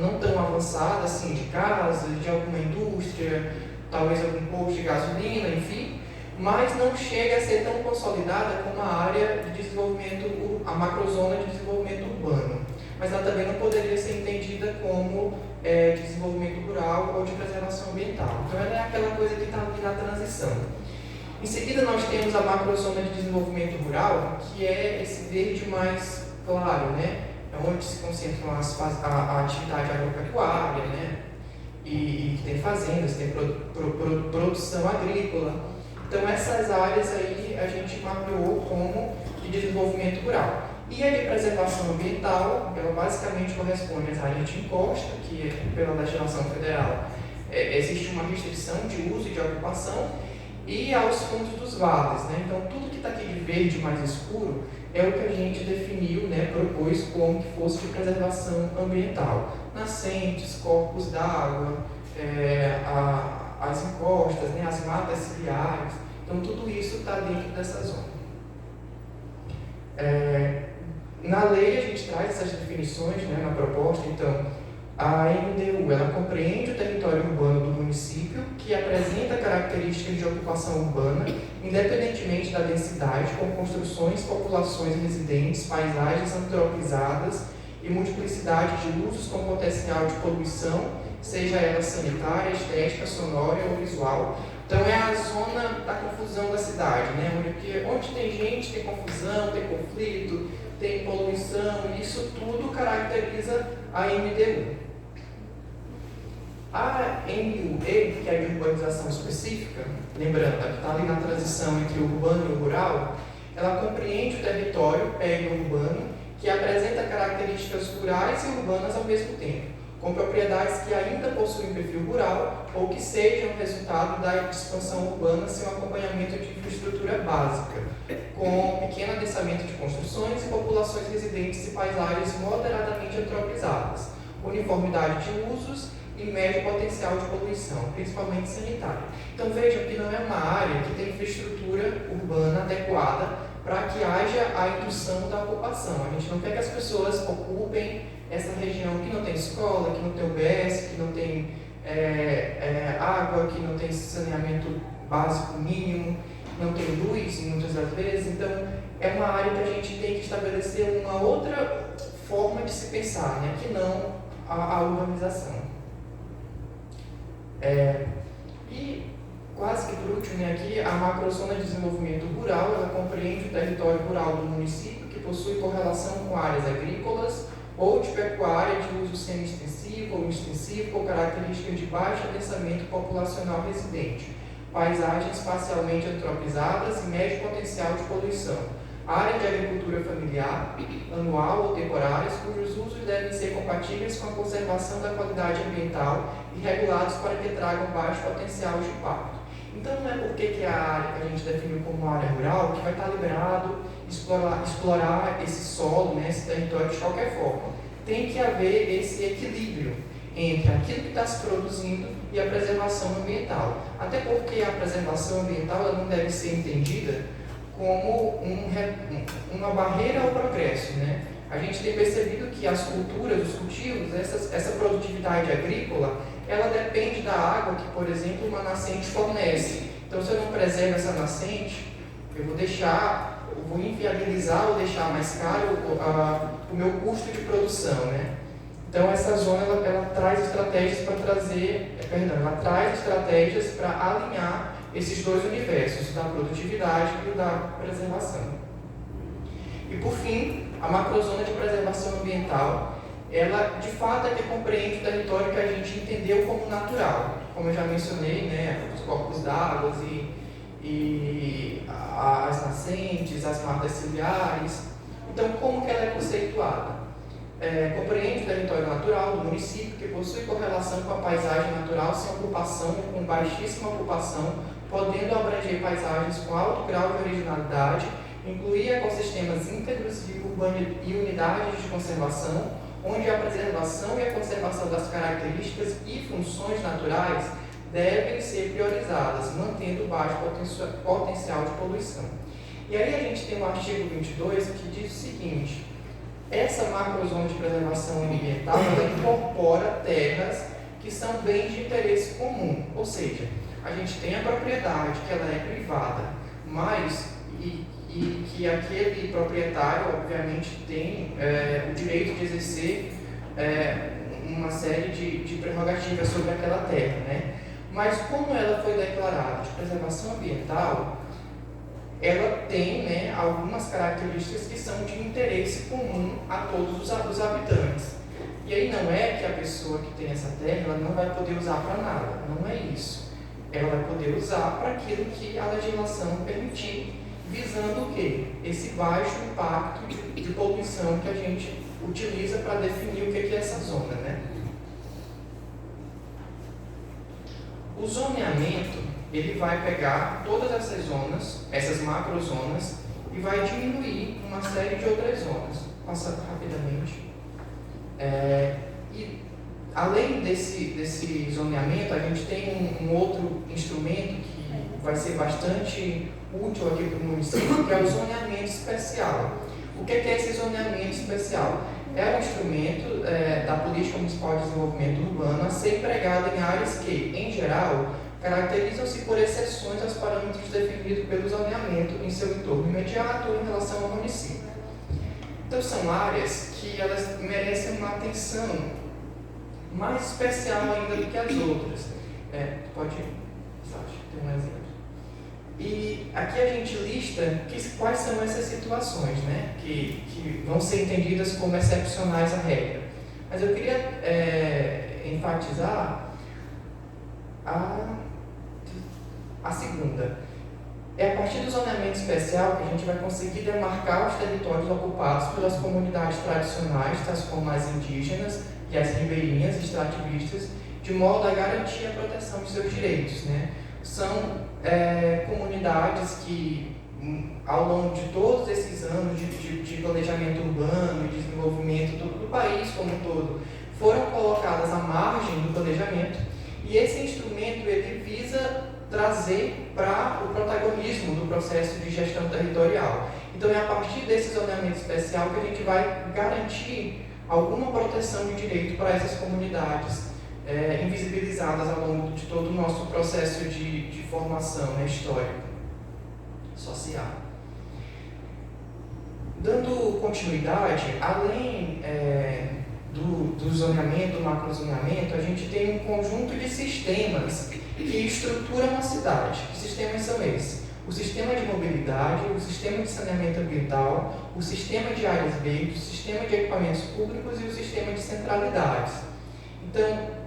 não tão avançada assim, de casas, de alguma indústria, talvez algum posto de gasolina, enfim, mas não chega a ser tão consolidada como a área de desenvolvimento, a macrozona de desenvolvimento urbano. Mas ela também não poderia ser entendida como desenvolvimento rural ou de preservação ambiental. Então ela é aquela coisa que está ali na transição. Em seguida nós temos a macrozona de desenvolvimento rural, que é esse verde mais claro, né? É onde se concentram a atividade agropecuária, né? E que tem fazendas, tem produção agrícola. Então essas áreas aí a gente mapeou como de desenvolvimento rural. E a de preservação ambiental, ela basicamente corresponde às áreas de encosta, que pela legislação federal existe uma restrição de uso e de ocupação, e aos fundos dos vales, né? Então tudo que está aqui de verde mais escuro é o que a gente definiu, né, propôs como que fosse de preservação ambiental. Nascentes, corpos d'água, as encostas, né, as matas ciliares, então tudo isso está dentro dessa zona. Na lei a gente traz essas definições, né, na proposta. Então a MDU ela compreende o território urbano do município que apresenta características de ocupação urbana, independentemente da densidade, com construções, populações residentes, paisagens antropizadas e multiplicidade de usos com potencial de poluição, seja ela sanitária, estética, sonora ou visual. Então é a zona da confusão da cidade, né? Onde tem gente, tem confusão, tem conflito, tem poluição, e isso tudo caracteriza a MDU. A MUE, que é de urbanização específica, lembrando que está ali na transição entre o urbano e o rural, ela compreende o território periurbano que apresenta características rurais e urbanas ao mesmo tempo, com propriedades que ainda possuem perfil rural ou que sejam resultado da expansão urbana sem um acompanhamento de infraestrutura básica, com pequeno adensamento de construções e populações residentes e paisagens moderadamente antropizadas, uniformidade de usos e médio potencial de poluição, principalmente sanitária. Então vejam que não é uma área que tem infraestrutura urbana adequada para que haja a indução da ocupação. A gente não quer que as pessoas ocupem essa região que não tem escola, que não tem UBS, que não tem água, que não tem saneamento básico mínimo, não tem luz muitas das vezes. Então é uma área que a gente tem que estabelecer uma outra forma de se pensar, né, que não a urbanização. E quase que por último, né, aqui, a macrozona de desenvolvimento rural, ela compreende o território rural do município que possui correlação com áreas agrícolas ou de pecuária de uso semi-extensivo ou extensivo com características de baixo adensamento populacional residente, paisagens parcialmente antropizadas e médio potencial de poluição, área de agricultura familiar, anual ou temporárias, cujos usos devem ser compatíveis com a conservação da qualidade ambiental e regulados para que tragam baixo potencial de impacto. Então não é porque que a área que a gente definiu como área rural que vai estar liberado explorar esse solo, né, esse território de qualquer forma. Tem que haver esse equilíbrio entre aquilo que está se produzindo e a preservação ambiental. Até porque a preservação ambiental ela não deve ser entendida como uma barreira ao progresso, né? A gente tem percebido que as culturas, os cultivos, essa produtividade agrícola, ela depende da água que, por exemplo, uma nascente fornece. Então, se eu não preservo essa nascente, eu vou inviabilizar ou deixar mais caro o meu custo de produção, né? Então, essa zona ela traz estratégias para alinhar esses dois universos, da produtividade e da preservação. E por fim, a macrozona de preservação ambiental, ela de fato é que compreende o território que a gente entendeu como natural, como eu já mencionei, né, os corpos d'água e as nascentes, as matas ciliares. Então, como que ela é conceituada? Compreende o território natural do município que possui correlação com a paisagem natural sem ocupação ou com baixíssima ocupação podendo abranger paisagens com alto grau de originalidade, incluir ecossistemas íntegros e unidades de conservação, onde a preservação e a conservação das características e funções naturais devem ser priorizadas, mantendo baixo potencial de poluição. E aí a gente tem o artigo 22 que diz o seguinte: essa macrozona de preservação ambiental ela incorpora terras que são bens de interesse comum, ou seja, a gente tem a propriedade que ela é privada, mas e que aquele proprietário, obviamente, tem o direito de exercer uma série de prerrogativas sobre aquela terra, né? Mas como ela foi declarada de preservação ambiental, ela tem, né, algumas características que são de interesse comum a todos os habitantes. E aí não é que a pessoa que tem essa terra ela não vai poder usar para nada, não é isso. Ela vai poder usar para aquilo que a legislação permitir, visando o quê? Esse baixo impacto de poluição que a gente utiliza para definir o que é essa zona, né? O zoneamento, ele vai pegar todas essas zonas, essas macrozonas, e vai diminuir uma série de outras zonas. Passando rapidamente. E além desse zoneamento, a gente tem um outro instrumento que vai ser bastante útil aqui para o município, que é o zoneamento especial. O que é esse zoneamento especial? É um instrumento da Política Municipal de Desenvolvimento Urbano a ser empregado em áreas que, em geral, caracterizam-se por exceções aos parâmetros definidos pelo zoneamento em seu entorno imediato ou em relação ao município. Então, são áreas que elas merecem uma atenção mais especial ainda do que as outras. Pode ir, Sasha, tem um exemplo. E aqui a gente lista quais são essas situações, né, que vão ser entendidas como excepcionais à regra. Mas eu queria enfatizar a segunda. É a partir do zoneamento especial que a gente vai conseguir demarcar os territórios ocupados pelas comunidades tradicionais, tais como as indígenas e as ribeirinhas extrativistas, de modo a garantir a proteção de seus direitos, né? São comunidades que, ao longo de todos esses anos de planejamento urbano e desenvolvimento do país como um todo, foram colocadas à margem do planejamento, e esse instrumento ele visa trazer para o protagonismo do processo de gestão territorial. Então é a partir desse zoneamento especial que a gente vai garantir alguma proteção de direito para essas comunidades invisibilizadas ao longo de todo o nosso processo de formação, né, histórica, social. Dando continuidade, além do zoneamento, do macrozoneamento, a gente tem um conjunto de sistemas que estruturam a cidade. Que sistemas são esses? O sistema de mobilidade, o sistema de saneamento ambiental, o sistema de áreas verdes, o sistema de equipamentos públicos e o sistema de centralidades. Então,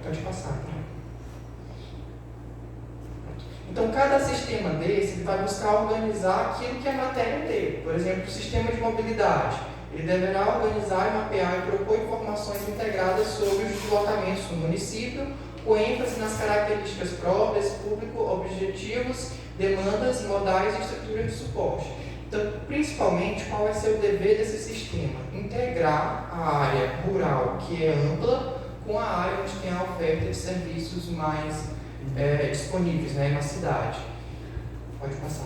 pode passar, né? Então, cada sistema desse vai buscar organizar aquilo que é matéria dele. Por exemplo, o sistema de mobilidade. Ele deverá organizar e mapear e propor informações integradas sobre os deslocamentos do município, com ênfase nas características próprias, público, objetivos, demandas, modais e estrutura de suporte. Então, principalmente, qual vai ser o dever desse sistema? Integrar a área rural, que é ampla, com a área onde tem a oferta de serviços mais disponíveis, né, na cidade. Pode passar.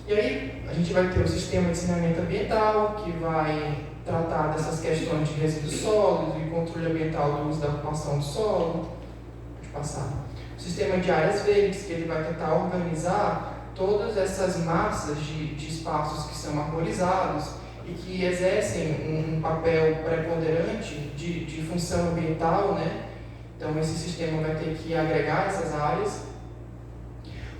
E aí, a gente vai ter o sistema de saneamento ambiental, que vai tratar dessas questões de resíduos sólidos e controle ambiental do uso da ocupação do solo. Pode passar. O sistema de áreas verdes, que ele vai tentar organizar todas essas massas de espaços que são arborizados e que exercem um papel preponderante de função ambiental, né? Então, esse sistema vai ter que agregar essas áreas.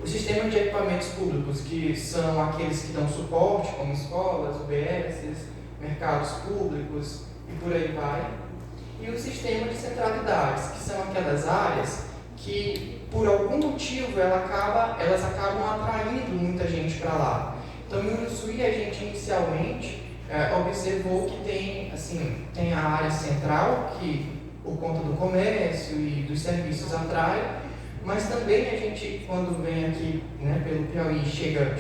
O sistema de equipamentos públicos, que são aqueles que dão suporte, como escolas, UBSs, mercados públicos e por aí vai. E o sistema de centralidades, que são aquelas áreas que, por algum motivo, elas acabam atraindo muita gente para lá. Então, em Uruçuí, a gente inicialmente observou que tem a área central, que por conta do comércio e dos serviços atrai, mas também a gente, quando vem aqui, né, pelo Piauí, chega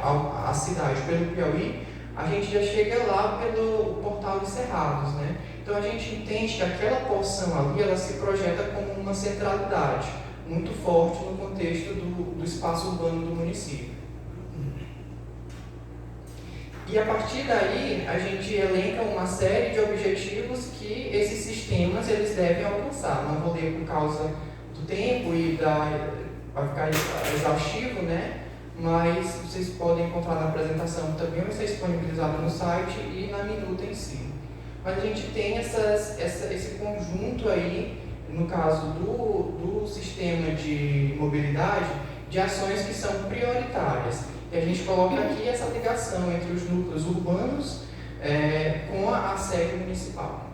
à cidade pelo Piauí, a gente já chega lá pelo Portal de Cerrados, né? Então a gente entende que aquela porção ali, ela se projeta como uma centralidade muito forte no contexto do espaço urbano do município. E a partir daí, a gente elenca uma série de objetivos que esses sistemas eles devem alcançar. Não vou ler por causa do tempo e vai ficar exaustivo, né? Mas vocês podem encontrar na apresentação, também vai ser disponibilizado no site e na minuta em si. Mas a gente tem esse conjunto aí, no caso do sistema de mobilidade, de ações que são prioritárias. E a gente coloca aqui essa ligação entre os núcleos urbanos com a sede municipal.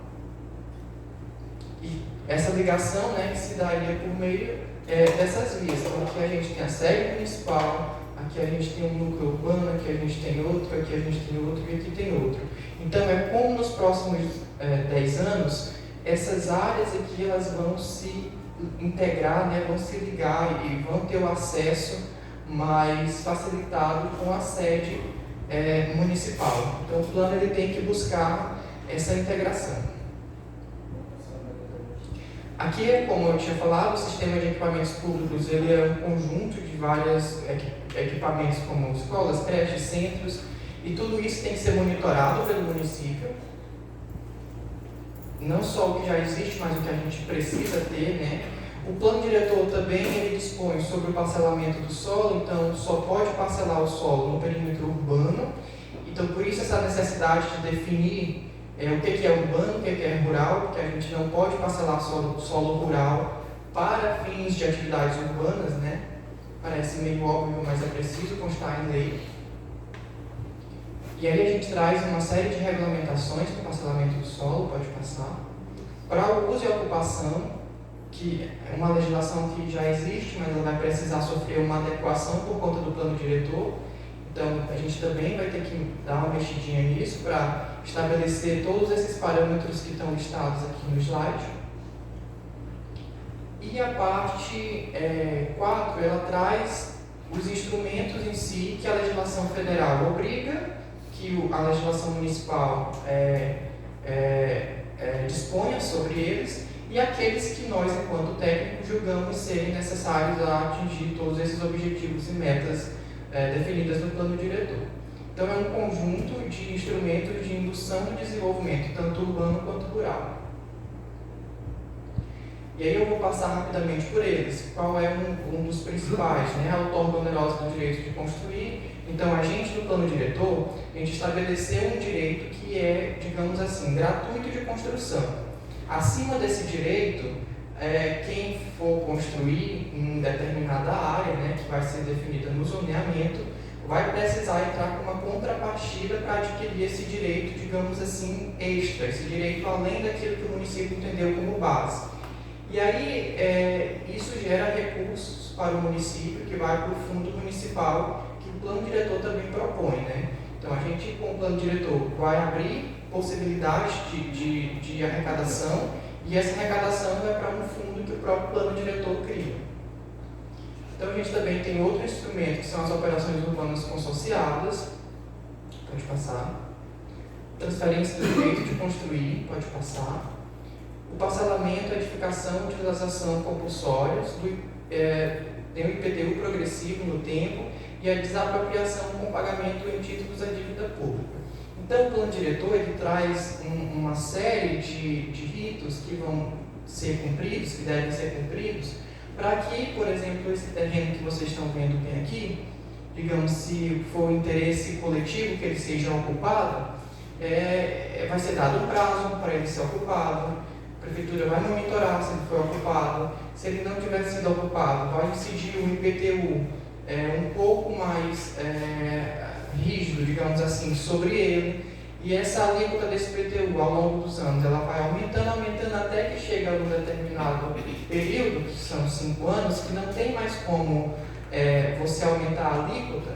E essa ligação, né, que se daria por meio dessas vias. Então aqui a gente tem a sede municipal, aqui a gente tem um núcleo urbano, aqui a gente tem outro, aqui a gente tem outro e aqui tem outro. Então é como nos próximos 10 anos, essas áreas aqui elas vão se integrar, né, vão se ligar e vão ter o acesso mais facilitado com a sede municipal. Então o plano ele tem que buscar essa integração. Aqui, como eu tinha falado, o sistema de equipamentos públicos ele é um conjunto de vários equipamentos como escolas, creches, centros, e tudo isso tem que ser monitorado pelo município. Não só o que já existe, mas o que a gente precisa ter, né? O plano diretor também ele dispõe sobre o parcelamento do solo, então só pode parcelar o solo no perímetro urbano. Então, por isso essa necessidade de definir o que é urbano, o que é rural, porque a gente não pode parcelar solo rural para fins de atividades urbanas, né? Parece meio óbvio, mas é preciso constar em lei. E aí a gente traz uma série de regulamentações para o parcelamento do solo, pode passar, para o uso e ocupação, que é uma legislação que já existe, mas ela vai precisar sofrer uma adequação por conta do plano diretor. Então, a gente também vai ter que dar uma mexidinha nisso para estabelecer todos esses parâmetros que estão listados aqui no slide. E a parte 4, ela traz os instrumentos em si que a legislação federal obriga, que a legislação municipal disponha sobre eles, e aqueles que nós, enquanto técnicos, julgamos serem necessários a atingir todos esses objetivos e metas definidas no plano diretor. Então, é um conjunto de instrumentos de indução do desenvolvimento, tanto urbano quanto rural. E aí eu vou passar rapidamente por eles. Qual é um dos principais? Né? A outorga onerosa do direito de construir. Então, a gente, no plano diretor, a gente estabeleceu um direito que é, digamos assim, gratuito de construção. Acima desse direito, quem for construir em determinada área, né, que vai ser definida no zoneamento, vai precisar entrar com uma contrapartida para adquirir esse direito, digamos assim, extra, esse direito além daquilo que o município entendeu como base. E aí, isso gera recursos para o município, que vai para o fundo municipal, que o plano diretor também propõe, né? Então, a gente, com o plano diretor, vai abrir possibilidades de arrecadação, e essa arrecadação vai para um fundo que o próprio plano diretor cria. Então, a gente também tem outro instrumento, que são as operações urbanas consociadas, pode passar. Transferência do direito de construir, pode passar. O parcelamento, a edificação, utilização compulsórias, tem o IPTU progressivo no tempo e a desapropriação com pagamento em títulos da dívida pública. Então, o plano diretor ele traz uma série de ritos que vão ser cumpridos, que devem ser cumpridos, para que, por exemplo, esse terreno que vocês estão vendo bem aqui, digamos, se for interesse coletivo que ele seja ocupado, vai ser dado um prazo para ele ser ocupado. A prefeitura vai monitorar se ele foi ocupado. Se ele não tiver sido ocupado, vai incidir o IPTU um pouco mais rígido, digamos assim, sobre ele. E essa alíquota desse IPTU ao longo dos anos, ela vai aumentando até que chega a um determinado período, que são 5 anos, que não tem mais como você aumentar a alíquota.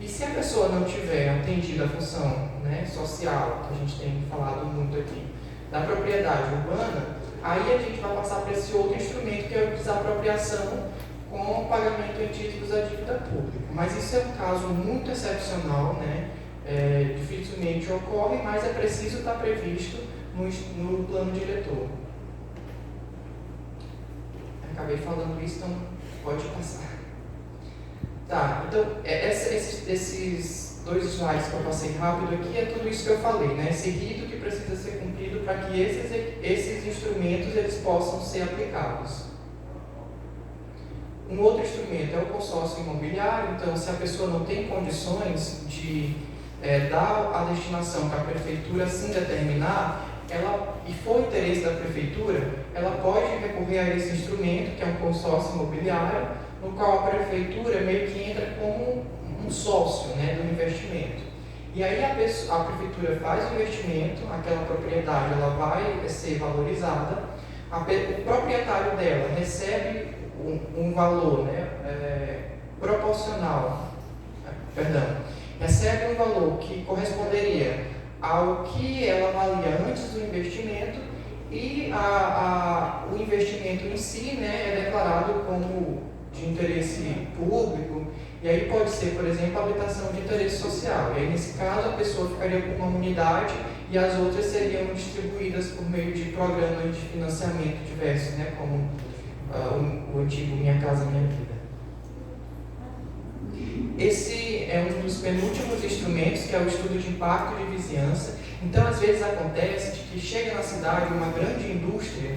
E se a pessoa não tiver atendido a função, né, social, que a gente tem falado muito aqui, da propriedade urbana, aí a gente vai passar para esse outro instrumento que é a desapropriação com o pagamento em títulos da dívida pública. Mas isso é um caso muito excepcional, né? Dificilmente ocorre, mas é preciso estar previsto no plano diretor. Acabei falando isso, então pode passar. Tá, então esses 2 slides que eu passei rápido aqui é tudo isso que eu falei, né? Esse rito que precisa ser cumprido para que esses instrumentos eles possam ser aplicados. Um outro instrumento é o consórcio imobiliário. Então, se a pessoa não tem condições de dar a destinação que a prefeitura assim determinar, e for interesse da prefeitura, ela pode recorrer a esse instrumento, que é um consórcio imobiliário, no qual a prefeitura meio que entra como um sócio, né, do investimento. E aí a prefeitura faz o investimento, aquela propriedade ela vai ser valorizada, o proprietário dela recebe um valor, né, proporcional, recebe um valor que corresponderia ao que ela valia antes do investimento, e o investimento em si, né, é declarado como de interesse público, e aí pode ser, por exemplo, habitação de interesse social. E aí, nesse caso, a pessoa ficaria com uma unidade e as outras seriam distribuídas por meio de programas de financiamento diversos, né, como o antigo Minha Casa Minha Vida. Esse é um dos penúltimos instrumentos, que é o estudo de impacto de vizinhança. Então, às vezes acontece de que chega na cidade uma grande indústria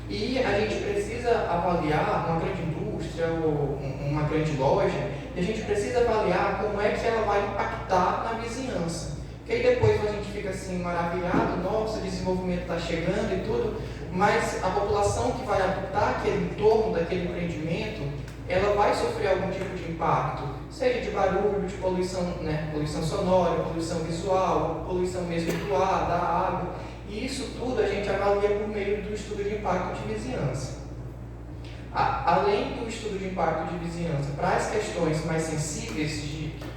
e a gente precisa avaliar uma grande indústria ou uma grande loja, e a gente precisa avaliar como é que ela vai impactar na vizinhança. Porque aí depois a gente fica assim maravilhado, nossa, o desenvolvimento está chegando e tudo, mas a população que vai habitar aquele entorno daquele empreendimento, ela vai sofrer algum tipo de impacto, seja de barulho, de poluição, né, poluição sonora, poluição visual, poluição mesmo do ar, da água, e isso tudo a gente avalia por meio do estudo de impacto de vizinhança. Além do estudo de impacto de vizinhança, para as questões mais sensíveis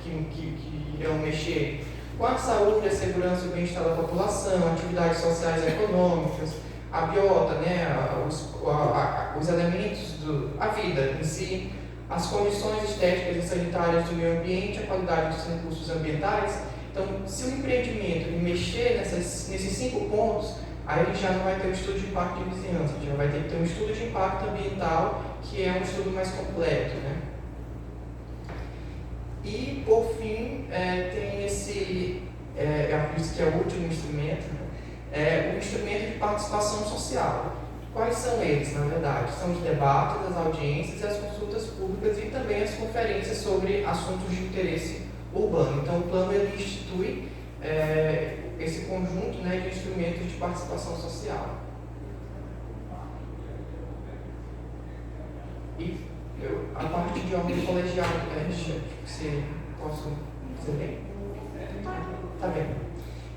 que irão mexer com a saúde, a segurança e o bem-estar da população, atividades sociais e econômicas, a biota, né, os elementos da vida em si, as condições estéticas e sanitárias do meio ambiente, a qualidade dos recursos ambientais. Então, se o empreendimento mexer nesses 5 pontos, aí a gente já não vai ter um estudo de impacto de vizinhança, a gente já vai ter que ter um estudo de impacto ambiental, que é um estudo mais completo, né? E, por fim, tem esse, por isso que é o último instrumento, né? O instrumento de participação social. Quais são eles, na verdade? São os debates, as audiências, as consultas públicas e também as conferências sobre assuntos de interesse urbano. Então, o plano ele institui esse conjunto, né, de instrumentos de participação social. E a parte de órgão colegiado, você ler? Tá bem.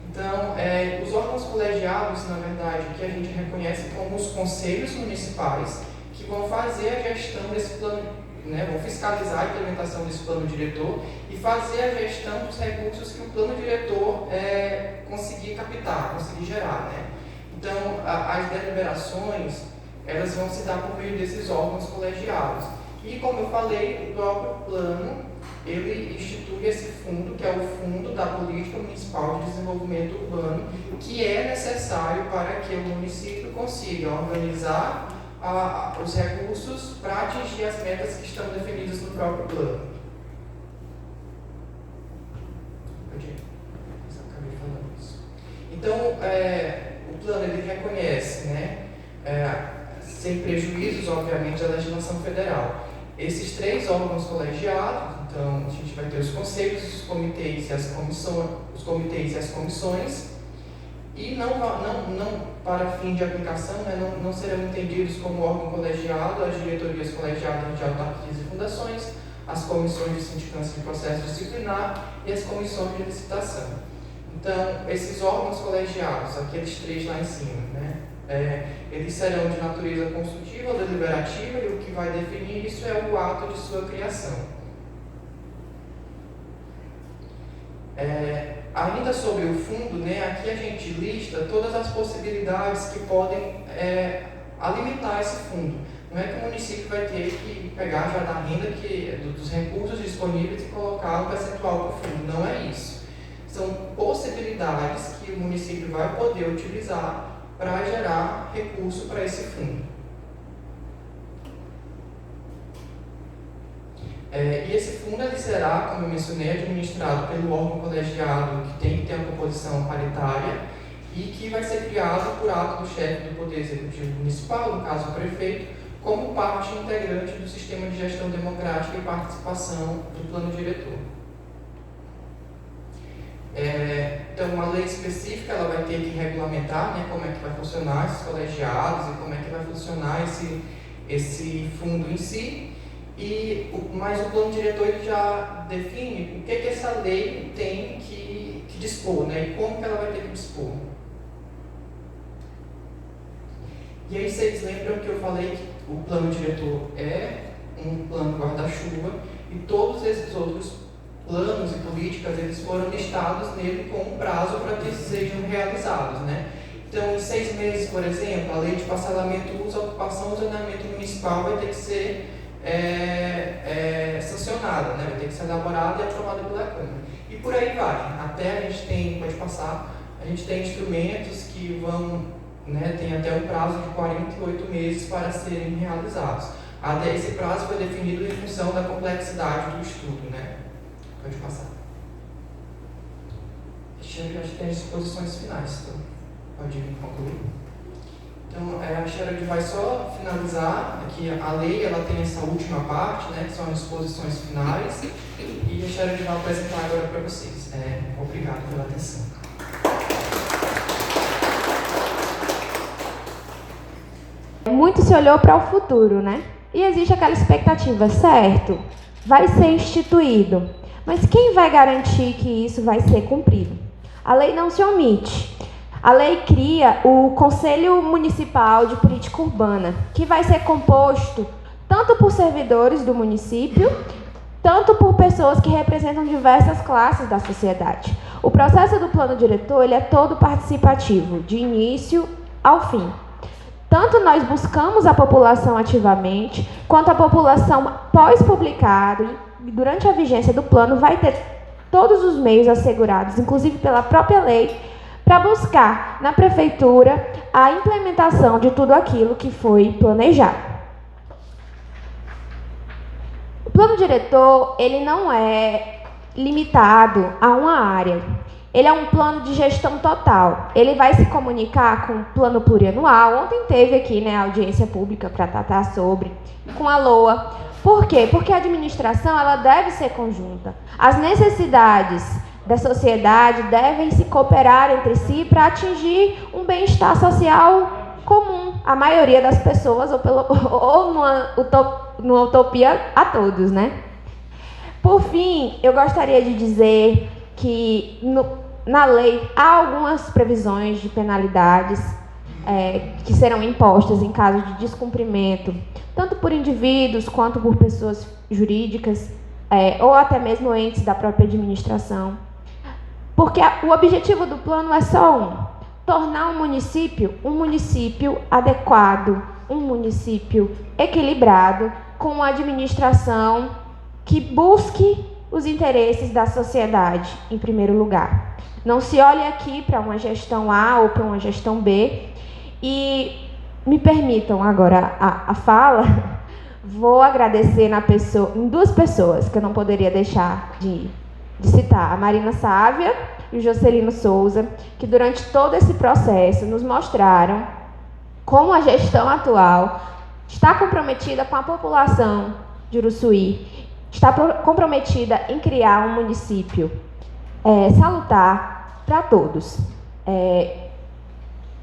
Então, os órgãos colegiados, na verdade, que a gente reconhece como os conselhos municipais, que vão fazer a gestão desse plano, né, vão fiscalizar a implementação desse plano diretor e fazer a gestão dos recursos que o plano diretor conseguir captar, conseguir gerar, né? Então, as deliberações, elas vão se dar por meio desses órgãos colegiados. E, como eu falei, o próprio plano, ele institui esse fundo, que é o Fundo da Política Municipal de Desenvolvimento Urbano, que é necessário para que o município consiga organizar os recursos para atingir as metas que estão definidas no próprio plano. Acabei falando isso. Então, o plano ele reconhece, né, sem prejuízos, obviamente, da legislação federal, esses 3 órgãos colegiados. Então, a gente vai ter os conselhos, os comitês e as comissões, e não para fim de aplicação, né, não serão entendidos como órgão colegiado as diretorias colegiadas de autarquias e fundações, as comissões de sindicância de processo disciplinar e as comissões de licitação. Então, esses órgãos colegiados, aqueles 3 lá em cima, né, eles serão de natureza consultiva ou deliberativa, e o que vai definir isso é o ato de sua criação. Ainda sobre o fundo, né, aqui a gente lista todas as possibilidades que podem alimentar esse fundo. Não é que o município vai ter que pegar já da renda dos recursos disponíveis e colocar um percentual para o fundo. Não é isso. São possibilidades que o município vai poder utilizar para gerar recurso para esse fundo. E esse fundo ele será, como eu mencionei, administrado pelo órgão colegiado, que tem que ter uma composição paritária, e que vai ser criado por ato do chefe do Poder Executivo Municipal, no caso o prefeito, como parte integrante do sistema de gestão democrática e participação do plano diretor. Então, uma lei específica ela vai ter que regulamentar, né, como é que vai funcionar esses colegiados e como é que vai funcionar esse fundo em si. Mas o plano diretor ele já define o que essa lei tem que dispor, né, e como que ela vai ter que dispor. E aí vocês lembram que eu falei que o plano diretor é um plano guarda-chuva e todos esses outros planos e políticas eles foram listados nele com um prazo para que sejam realizados, né? Então, em 6 meses, por exemplo, a lei de parcelamento, uso, ocupação e zoneamento municipal vai ter que ser sancionada, né? Vai ter que ser elaborada e aprovada pela Câmara. E por aí vai. Até a gente tem, pode passar, a gente tem instrumentos que vão, né, tem até um prazo de 48 meses para serem realizados. Esse prazo foi definido em função da complexidade do estudo, né? Pode passar. Acho que tem as disposições finais, então pode concluir. Então, a Sherald vai só finalizar aqui. A lei ela tem essa última parte, né, que são as disposições finais, e a Sherald vai apresentar agora para vocês. Obrigado pela atenção. Muito se olhou para o futuro, né? E existe aquela expectativa, certo? Vai ser instituído. Mas quem vai garantir que isso vai ser cumprido? A lei não se omite. A lei cria o Conselho Municipal de Política Urbana, que vai ser composto tanto por servidores do município, tanto por pessoas que representam diversas classes da sociedade. O processo do plano diretor ele é todo participativo, de início ao fim. Tanto nós buscamos a população ativamente, quanto a população pós-publicado, durante a vigência do plano, vai ter todos os meios assegurados, inclusive pela própria lei, para buscar na prefeitura a implementação de tudo aquilo que foi planejado. O plano diretor, ele não é limitado a uma área. Ele é um plano de gestão total. Ele vai se comunicar com o plano plurianual. Ontem teve aqui, né, a audiência pública para tratar sobre, com a LOA. Por quê? Porque a administração ela deve ser conjunta. As necessidades da sociedade devem se cooperar entre si para atingir um bem-estar social comum. A maioria das pessoas, ou numa utopia a todos, né? Por fim, eu gostaria de dizer que na lei há algumas previsões de penalidades que serão impostas em caso de descumprimento, tanto por indivíduos quanto por pessoas jurídicas, ou até mesmo entes da própria administração. Porque o objetivo do plano é só tornar um município adequado, um município equilibrado, com uma administração que busque os interesses da sociedade, em primeiro lugar. Não se olhe aqui para uma gestão A ou para uma gestão B. E me permitam agora a fala, vou agradecer em 2 pessoas que eu não poderia deixar de citar, a Marina Sávia e o Jocelino Souza, que durante todo esse processo nos mostraram como a gestão atual está comprometida com a população de Uruçuí, está comprometida em criar um município salutar para todos.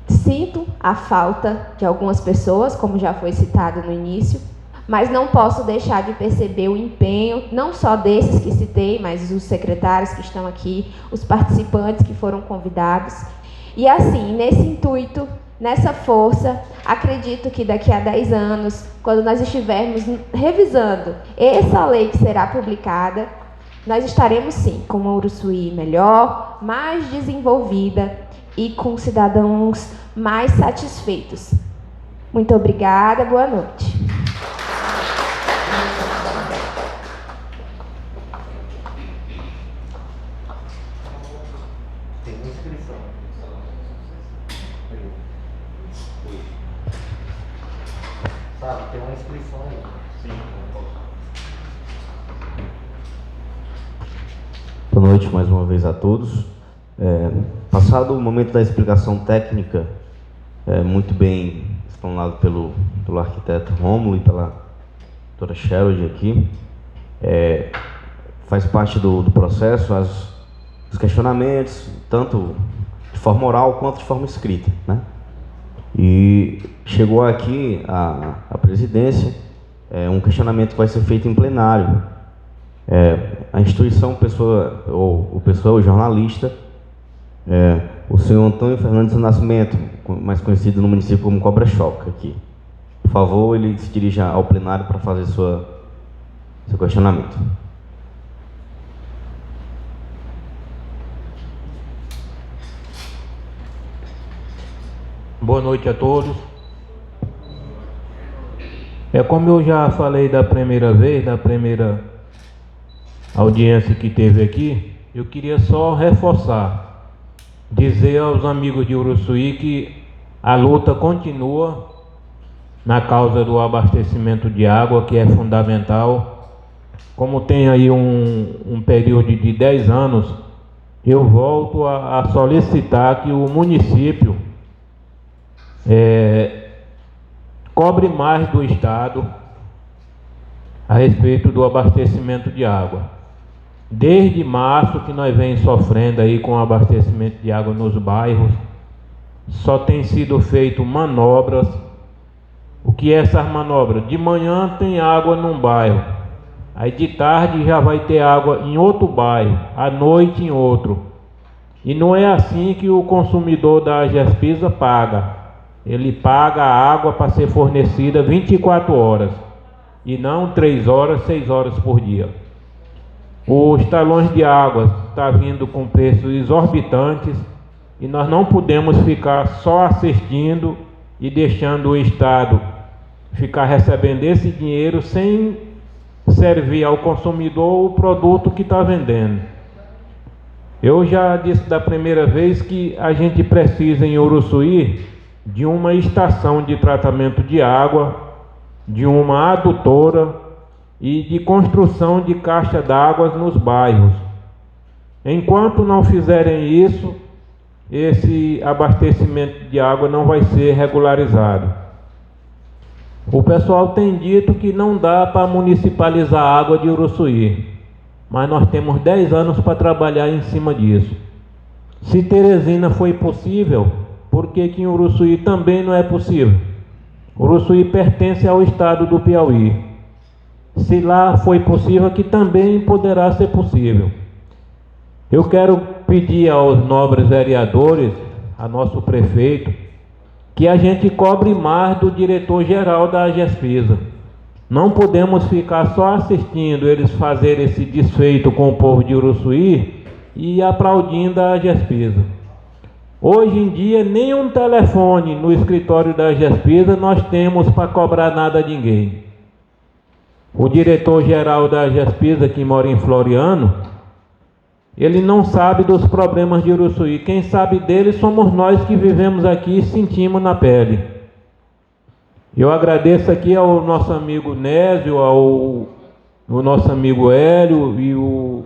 Sinto a falta de algumas pessoas, como já foi citado no início, mas não posso deixar de perceber o empenho, não só desses que citei, mas os secretários que estão aqui, os participantes que foram convidados. E assim, nesse intuito, nessa força, acredito que daqui a 10 anos, quando nós estivermos revisando essa lei que será publicada, nós estaremos sim com uma Uruçuí melhor, mais desenvolvida e com cidadãos mais satisfeitos. Muito obrigada, boa noite. Sabe, tem uma inscrição aí. Boa noite mais uma vez a todos. Passado o momento da explicação técnica, muito bem explanado pelo arquiteto Rômulo e pela doutora Sherwood aqui, faz parte do processo os questionamentos, tanto de forma oral quanto de forma escrita, né? E chegou aqui a presidência um questionamento que vai ser feito em plenário. A instituição, o jornalista, o senhor Antônio Fernandes do Nascimento, mais conhecido no município como Cobra Choca aqui. Por favor, ele se dirija ao plenário para fazer seu questionamento. Boa noite a todos. Como eu já falei da primeira vez, da primeira audiência que teve aqui, eu queria só reforçar, dizer aos amigos de Uruçuí que a luta continua na causa do abastecimento de água, que é fundamental. Como tem aí um período de 10 anos, eu volto a solicitar que o município cobre mais do Estado a respeito do abastecimento de água. Desde março que nós vem sofrendo aí com o abastecimento de água nos bairros, só tem sido feito manobras. O que é essas manobras? De manhã tem água num bairro, aí de tarde já vai ter água em outro bairro, à noite em outro. E não é assim que o consumidor da Gespisa paga. Ele paga a água para ser fornecida 24 horas e não 3 horas, 6 horas por dia. Os talões de água estão vindo com preços exorbitantes e nós não podemos ficar só assistindo e deixando o Estado ficar recebendo esse dinheiro sem servir ao consumidor o produto que está vendendo. Eu já disse da primeira vez que a gente precisa em Uruçuí de uma estação de tratamento de água, de uma adutora e de construção de caixa d'água nos bairros. Enquanto não fizerem isso, esse abastecimento de água não vai ser regularizado. O pessoal tem dito que não dá para municipalizar a água de Uruçuí, mas nós temos 10 anos para trabalhar em cima disso. Se Teresina foi possível, por que em Uruçuí também não é possível? Uruçuí pertence ao estado do Piauí. Se lá foi possível, aqui também poderá ser possível. Eu quero pedir aos nobres vereadores, a nosso prefeito, que a gente cobre mais do diretor-geral da Gespisa. Não podemos ficar só assistindo eles fazerem esse desfeito com o povo de Uruçuí e aplaudindo a Gespisa. Hoje em dia, nem um telefone no escritório da Gespisa nós temos para cobrar nada de ninguém. O diretor-geral da Gespisa, que mora em Floriano, ele não sabe dos problemas de Uruçuí. Quem sabe deles somos nós que vivemos aqui e sentimos na pele. Eu agradeço aqui ao nosso amigo Nésio, ao nosso amigo Hélio e o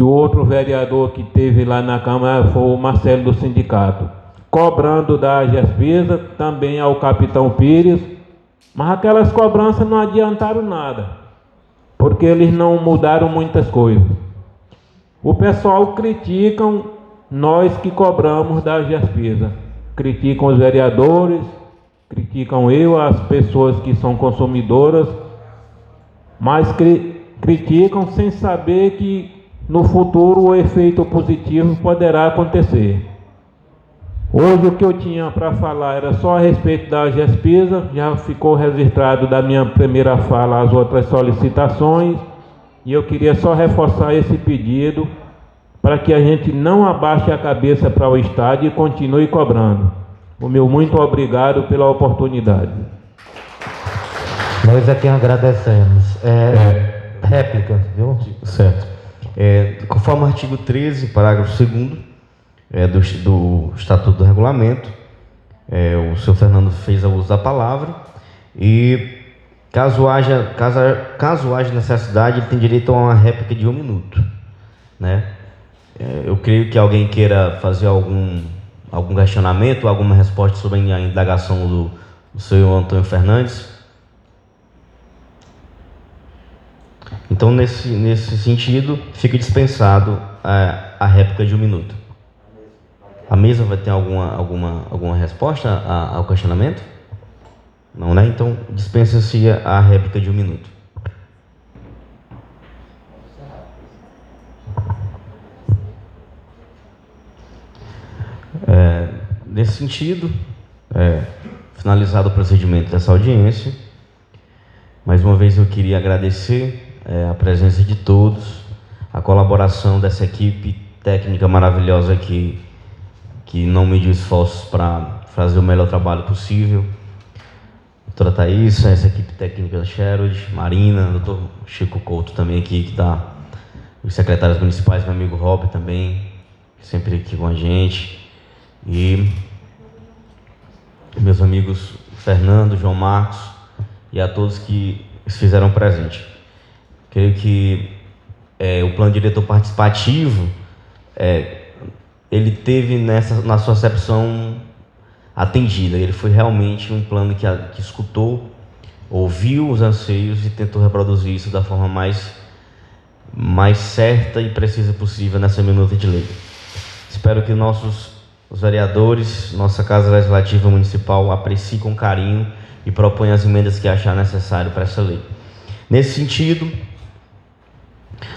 outro vereador que teve lá na Câmara foi o Marcelo do sindicato, cobrando da Gespisa, também ao capitão Pires, mas aquelas cobranças não adiantaram nada, porque eles não mudaram muitas coisas. O pessoal criticam nós que cobramos da Gespisa, criticam os vereadores, criticam as pessoas que são consumidoras, mas criticam sem saber que no futuro o efeito positivo poderá acontecer. Hoje o que eu tinha para falar era só a respeito da Gespisa, já ficou registrado da minha primeira fala as outras solicitações, e eu queria só reforçar esse pedido para que a gente não abaixe a cabeça para o Estado e continue cobrando. O meu muito obrigado pela oportunidade. Nós é quem agradecemos. Réplica, viu? Certo. Conforme o artigo 13, parágrafo 2º do Estatuto do Regulamento, o senhor Fernando fez uso da palavra e, caso haja necessidade, ele tem direito a uma réplica de 1 minuto, né? Eu creio que alguém queira fazer algum questionamento, alguma resposta sobre a indagação do senhor Antônio Fernandes. Então, nesse sentido, fica dispensado a réplica de 1 minuto. A mesa vai ter alguma resposta ao questionamento? Não, né? Então, dispensa-se a réplica de 1 minuto. Nesse sentido, finalizado o procedimento dessa audiência, mais uma vez eu queria agradecer a presença de todos, a colaboração dessa equipe técnica maravilhosa que não mediu esforços para fazer o melhor trabalho possível. Doutora Thaís, essa equipe técnica da Sherwood, Marina, doutor Chico Couto também aqui, que está, os secretários municipais, meu amigo Rob também, sempre aqui com a gente, e meus amigos Fernando, João Marcos e a todos que se fizeram presente. Creio que o plano diretor participativo, ele teve na sua acepção atendida. Ele foi realmente um plano que escutou, ouviu os anseios e tentou reproduzir isso da forma mais certa e precisa possível nessa minuta de lei. Espero que os vereadores, nossa Casa Legislativa Municipal, apreciem com carinho e proponham as emendas que achar necessário para essa lei. Nesse sentido,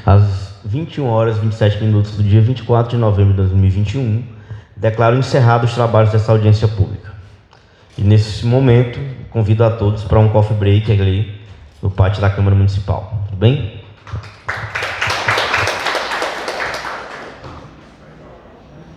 às 21h27 do dia 24 de novembro de 2021, declaro encerrados os trabalhos dessa audiência pública. E nesse momento, convido a todos para um coffee break ali no pátio da Câmara Municipal. Tudo bem?